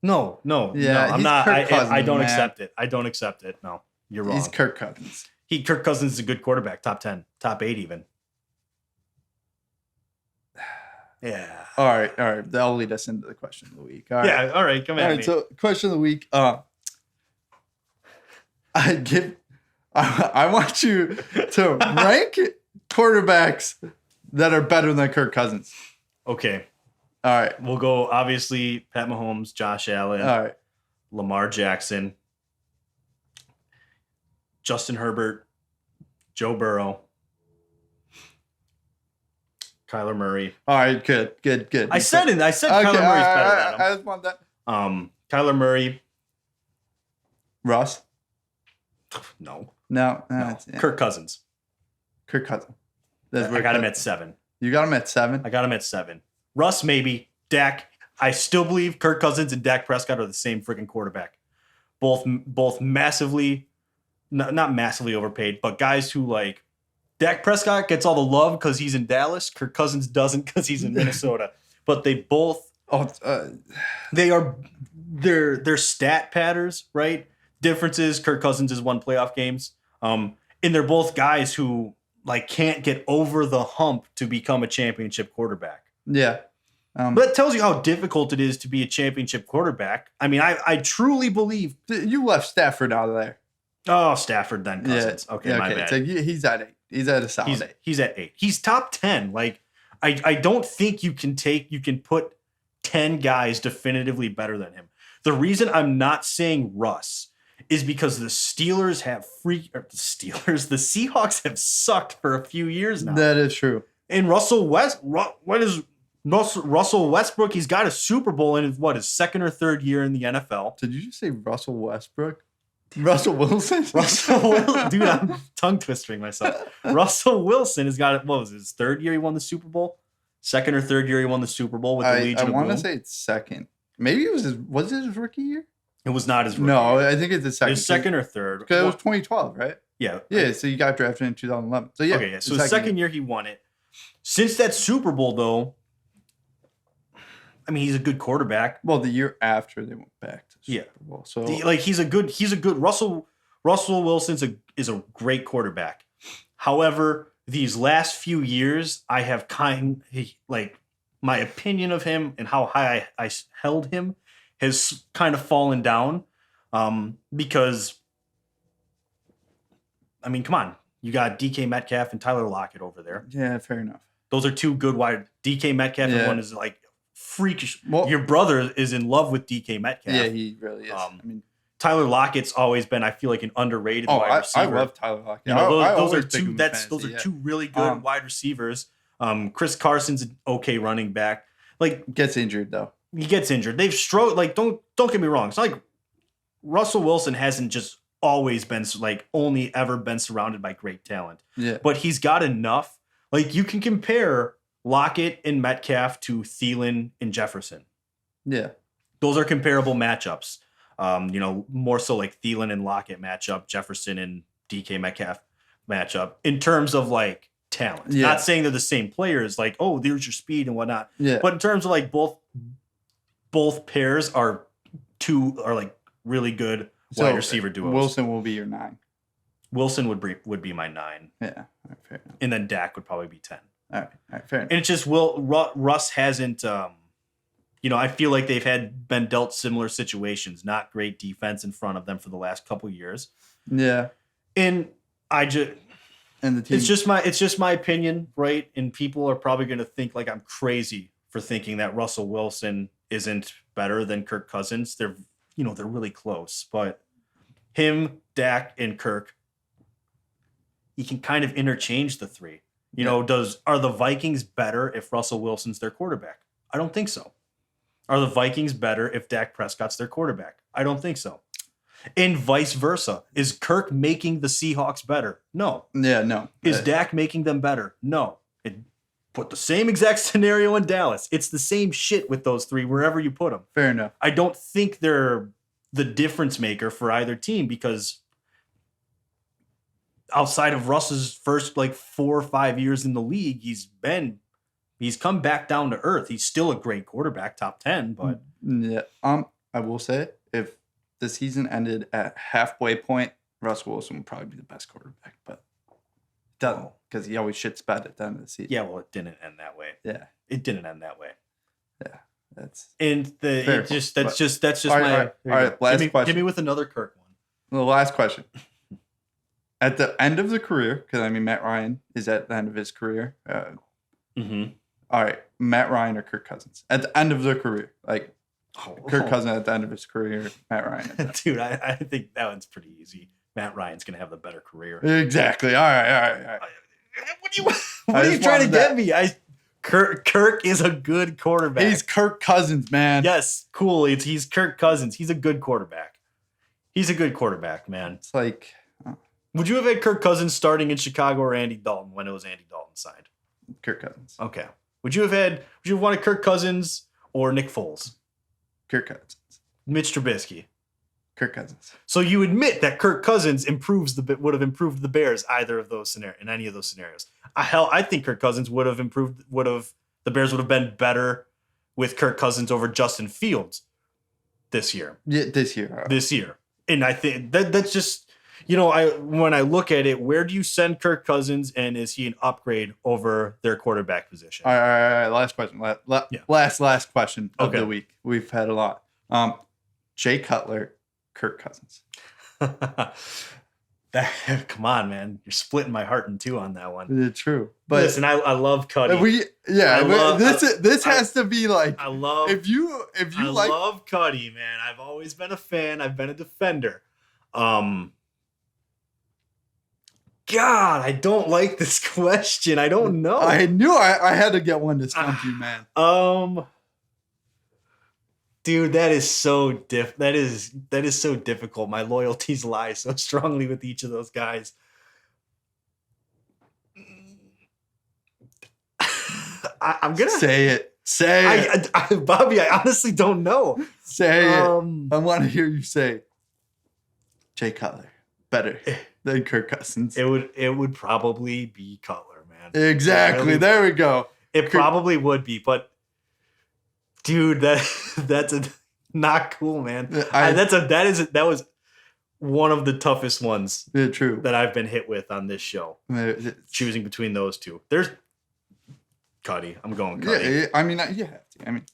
No, I'm not. I don't accept it. I don't accept it. No, you're wrong. He's Kirk Cousins. Kirk Cousins is a good quarterback, top 10, top 8 even. Yeah. All right. That'll lead us into the question of the week. All right. Yeah. All right. Come at me. So, question of the week. I want you to rank quarterbacks that are better than Kirk Cousins. Okay. All right. We'll go, obviously, Pat Mahomes, Josh Allen, All right. Lamar Jackson, Justin Herbert, Joe Burrow, Kyler Murray. All right. Good. I said Kyler Murray's better than him. I just want that. Kyler Murray. Russ? No. Kirk Cousins. Kirk Cousins. I got him at 7. You got him at 7? I got him at 7. Russ, maybe. Dak. I still believe Kirk Cousins and Dak Prescott are the same freaking quarterback. Both massively, not massively overpaid, but guys who like Dak Prescott gets all the love because he's in Dallas. Kirk Cousins doesn't because he's in Minnesota. But they both, they're stat patterns, right? Difference is Kirk Cousins has won playoff games. And they're both guys who like can't get over the hump to become a championship quarterback. Yeah. But that tells you how difficult it is to be a championship quarterback. I mean, I truly believe you left Stafford out of there. Oh, Stafford then Cousins. Yeah. Okay, my bad. So he's at 8. He's at a solid 8. He's at 8. He's top 10. Like I don't think you can put 10 guys definitively better than him. The reason I'm not saying Russ is because the Seahawks have sucked for a few years now. That is true. And Russell Westbrook, he's got a Super Bowl in his second or third year in the NFL. Did you just say Russell Westbrook? Russell Wilson? Russell Wilson. Dude, I'm tongue twisting myself. Russell Wilson has got it. What was it, his third year he won the Super Bowl? Second or third year he won the Super Bowl with the Legion of Boom? I want to say it's second. Maybe it was his rookie year? It was not his rookie year. I think it's his second. His second or third. Because it was 2012, right? Yeah. Yeah, so you got drafted in 2011. So yeah. Okay, yeah. So his second year he won it. Since that Super Bowl, though, I mean, he's a good quarterback. Well, the year after they went back to Super Bowl. So he's a good Russell Wilson is a great quarterback. However, these last few years, I have my opinion of him and how high I held him has kind of fallen down because, I mean, come on. You got DK Metcalf and Tyler Lockett over there. Yeah, fair enough. Those are two good wide. DK Metcalf and one is like freakish. Well, your brother is in love with DK Metcalf. Yeah, he really is. Tyler Lockett's always been, I feel like, an underrated wide receiver. I love Tyler Lockett. You know, those are two really good wide receivers. Chris Carson's an okay running back. Like, gets injured though. He gets injured. They've struggled. Like, don't get me wrong. It's not like Russell Wilson hasn't just always been only ever been surrounded by great talent. Yeah. But he's got enough. Like, you can compare Lockett and Metcalf to Thielen and Jefferson. Yeah. Those are comparable matchups. More so like Thielen and Lockett matchup, Jefferson and DK Metcalf matchup in terms of like talent. Yeah. Not saying they're the same players, like, oh, there's your speed and whatnot. Yeah. But in terms of like both pairs are like really good wide receiver duos. Wilson will be your 9. Wilson would be my 9. Yeah. All right, fair enough. And then Dak would probably be 10. All right, fair enough. And it's just Russ hasn't I feel like they've been dealt similar situations, not great defense in front of them for the last couple years. Yeah. And the team, it's just my opinion, right? And people are probably going to think like I'm crazy for thinking that Russell Wilson isn't better than Kirk Cousins. They're really close, but him, Dak, and Kirk, you can kind of interchange the three. Are the Vikings better if Russell Wilson's their quarterback? I don't think so. Are the Vikings better if Dak Prescott's their quarterback? I don't think so. And vice versa. Is Kirk making the Seahawks better? No. Yeah, no. Is Dak making them better? No. Put the same exact scenario in Dallas. It's the same shit with those three wherever you put them. Fair enough. I don't think they're the difference maker for either team because outside of Russ's first 4 or 5 years in the league, he's come back down to earth. He's still a great quarterback, top 10, but yeah. I will say if the season ended at halfway point, Russell Wilson would probably be the best quarterback, but it doesn't because he always shits bad at the end of the season. Yeah, well, it didn't end that way. Yeah, it didn't end that way. Yeah, that's just all my. Last question. Give me with another Kirk one. The last question. At the end of the career, because Matt Ryan is at the end of his career. All right, Matt Ryan or Kirk Cousins at the end of their career. Like Kirk Cousins at the end of his career, Matt Ryan. At the end. Dude, I think that one's pretty easy. Matt Ryan's going to have the better career. Exactly. All right. What are you trying to get me? Kirk is a good quarterback. He's Kirk Cousins, man. Yes, cool. He's Kirk Cousins. He's a good quarterback. He's a good quarterback, man. It's like, would you have had Kirk Cousins starting in Chicago or Andy Dalton when it was Andy Dalton signed? Kirk Cousins. Okay. Would you have wanted Kirk Cousins or Nick Foles? Kirk Cousins. Mitch Trubisky. Kirk Cousins. So you admit that Kirk Cousins would have improved the Bears in any of those scenarios. I think Kirk Cousins the Bears would have been better with Kirk Cousins over Justin Fields this year. Yeah, this year. And I think that's just, when I look at it, where do you send Kirk Cousins, and is he an upgrade over their quarterback position? All right. Last question. Last question of the week. We've had a lot. Jay Cutler, Kirk Cousins. Come on, man. You're splitting my heart in two on that one. It's true. But listen, I love Cuddy. This has to be like, I love Cuddy, man. I've always been a fan. I've been a defender. God, I don't like this question. I don't know. I knew I had to get one to stump you, man. Dude, that is so that is so difficult. My loyalties lie so strongly with each of those guys. I'm gonna say it. Bobby, I honestly don't know. Say it. I want to hear you say Jay Cutler better than Kirk Cousins. It would probably be Cutler, man. Exactly. There we go. It probably would be, but dude, that's not cool, man. That was one of the toughest ones. True. That I've been hit with on this show. Choosing between those two. There's Cuddy. I'm going Cuddy. Yeah, I mean,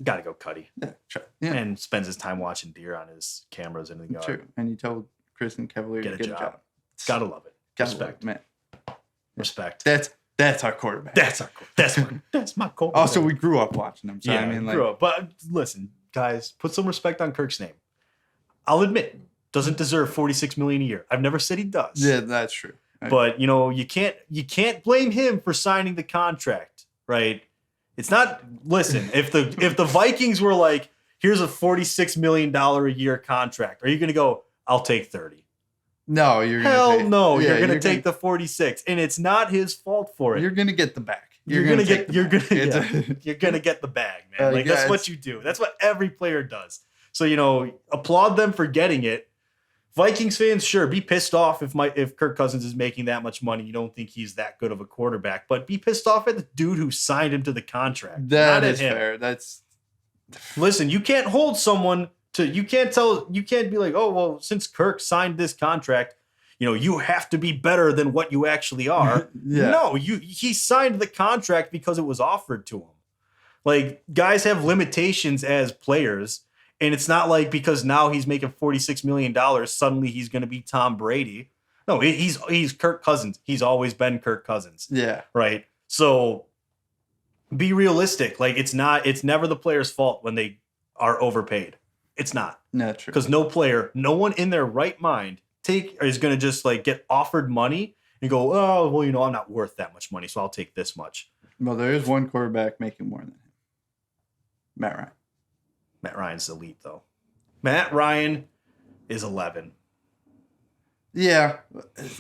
gotta go Cuddy. Yeah, yeah. And spends his time watching deer on his cameras in the yard. True. And he told Kristen Cavalier to get a job. Gotta love it. Respect, man. Respect. That's our quarterback. That's my quarterback. Also, we grew up watching him. So yeah, grew up. But listen, guys, put some respect on Kirk's name. I'll admit, doesn't deserve $46 million a year. I've never said he does. Yeah, that's true. But you can't blame him for signing the contract, right? It's not. Listen, if the Vikings were like, here's a $46 million a year contract, are you going to go, I'll take 30? No, you're going to take the 46, and it's not his fault for it. You're going to get the bag. You're going to get the bag, man. That's what you do. That's what every player does. So, applaud them for getting it. Vikings fans, sure, be pissed off if Kirk Cousins is making that much money. You don't think he's that good of a quarterback, but be pissed off at the dude who signed him to the contract. That is fair. Listen, you can't hold someone you can't be like, oh, well, since Kirk signed this contract, you have to be better than what you actually are. Yeah. No, he signed the contract because it was offered to him. Like, guys have limitations as players, and it's not like because now he's making $46 million, suddenly he's going to be Tom Brady. No, he's Kirk Cousins. He's always been Kirk Cousins. Yeah. Right. So be realistic. Like, it's never the player's fault when they are overpaid. It's not. No, true. Because no one in their right mind is going to just like get offered money and go, oh, well, I'm not worth that much money, so I'll take this much. Well, there is one quarterback making more than him. Matt Ryan. Matt Ryan's elite, though. Matt Ryan is 11. Yeah.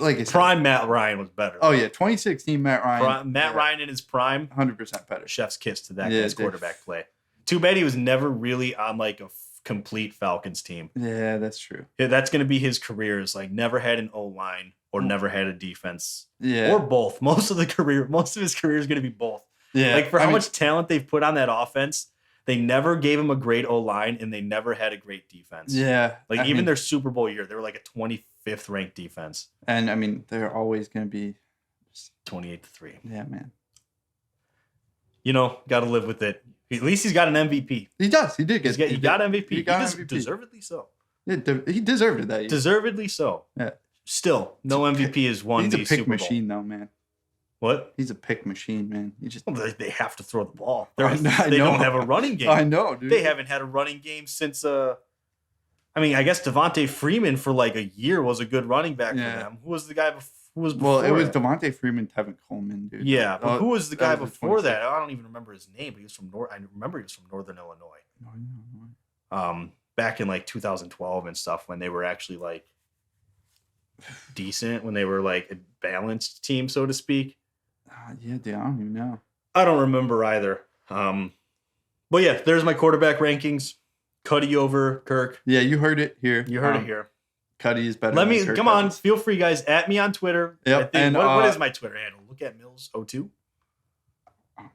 Like I said, prime Matt Ryan was better. Oh, yeah. 2016 Matt Ryan. Ryan in his prime. 100% better. Chef's kiss to that guy's quarterback play. Too bad he was never really on like a complete Falcons team. Yeah, that's true. Yeah, that's going to be his career, is like never had an O-line or never had a defense. Yeah. Or both. Most of his career is going to be both. Yeah. Like, for how much talent they've put on that offense, they never gave him a great O-line and they never had a great defense. Yeah. Like, even their Super Bowl year, they were like a 25th ranked defense. And they're always going to be 28-3. Yeah, man. Got to live with it. At least he's got an MVP. He does. He did get. He got MVP. He got MVP. Deservedly so. Yeah, he deserved it that year. Deservedly so. Yeah. Still, no MVP has won the Super Bowl. He's a pick machine, though, man. What? He's a pick machine, man. He just Well, they have to throw the ball. I They know. don't have a running game. I know, dude. They haven't had a running game since I mean, I guess Devontae Freeman for like a year was a good running back for them. Who was the guy who was before? Well, it was Devontae Freeman, Tevin Coleman, dude. Yeah, but who was the guy before that? 26. I don't even remember his name, but he was from I remember he was from Northern Illinois. No. Back in like 2012 and stuff, when they were actually like decent, when they were like a balanced team, so to speak. Yeah, dude, I don't even know. I don't remember either. But yeah, there's my quarterback rankings. Cuddy over Kirk. Yeah, you heard it here. You heard it here. Cuddy is better. Let me than Kirk come on. Cousins. Feel free, guys. At me on Twitter. Yep. I think, And what is my Twitter handle? Look at Mills02. I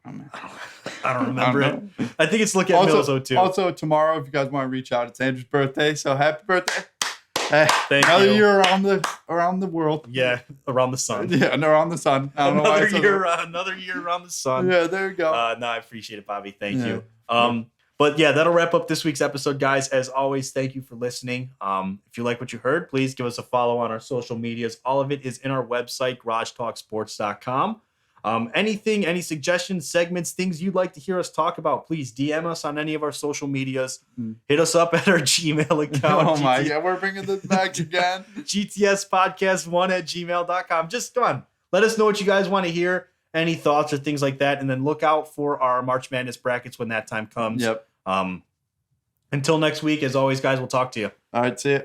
don't remember it. I think it's look at Mills02. Also, tomorrow, if you guys want to reach out, it's Andrew's birthday. So happy birthday! Hey, Thank another you. year around the world. Yeah, around the sun. Yeah, no, around the sun. I don't know why Another year around the sun. Yeah, there you go. No, I appreciate it, Bobby. Thank you. But yeah, that'll wrap up this week's episode, guys. As always, thank you for listening. If you like what you heard, please give us a follow on our social medias. All of it is in our website, garagetalksports.com. Any suggestions, segments, things you'd like to hear us talk about, please DM us on any of our social medias. Hit us up at our Gmail account. Oh my God, we're bringing this back again. GTSpodcast1@gmail.com. Just come on. Let us know what you guys want to hear, any thoughts or things like that. And then look out for our March Madness brackets when that time comes. Yep. Until next week, as always, guys, we'll talk to you. All right, see ya.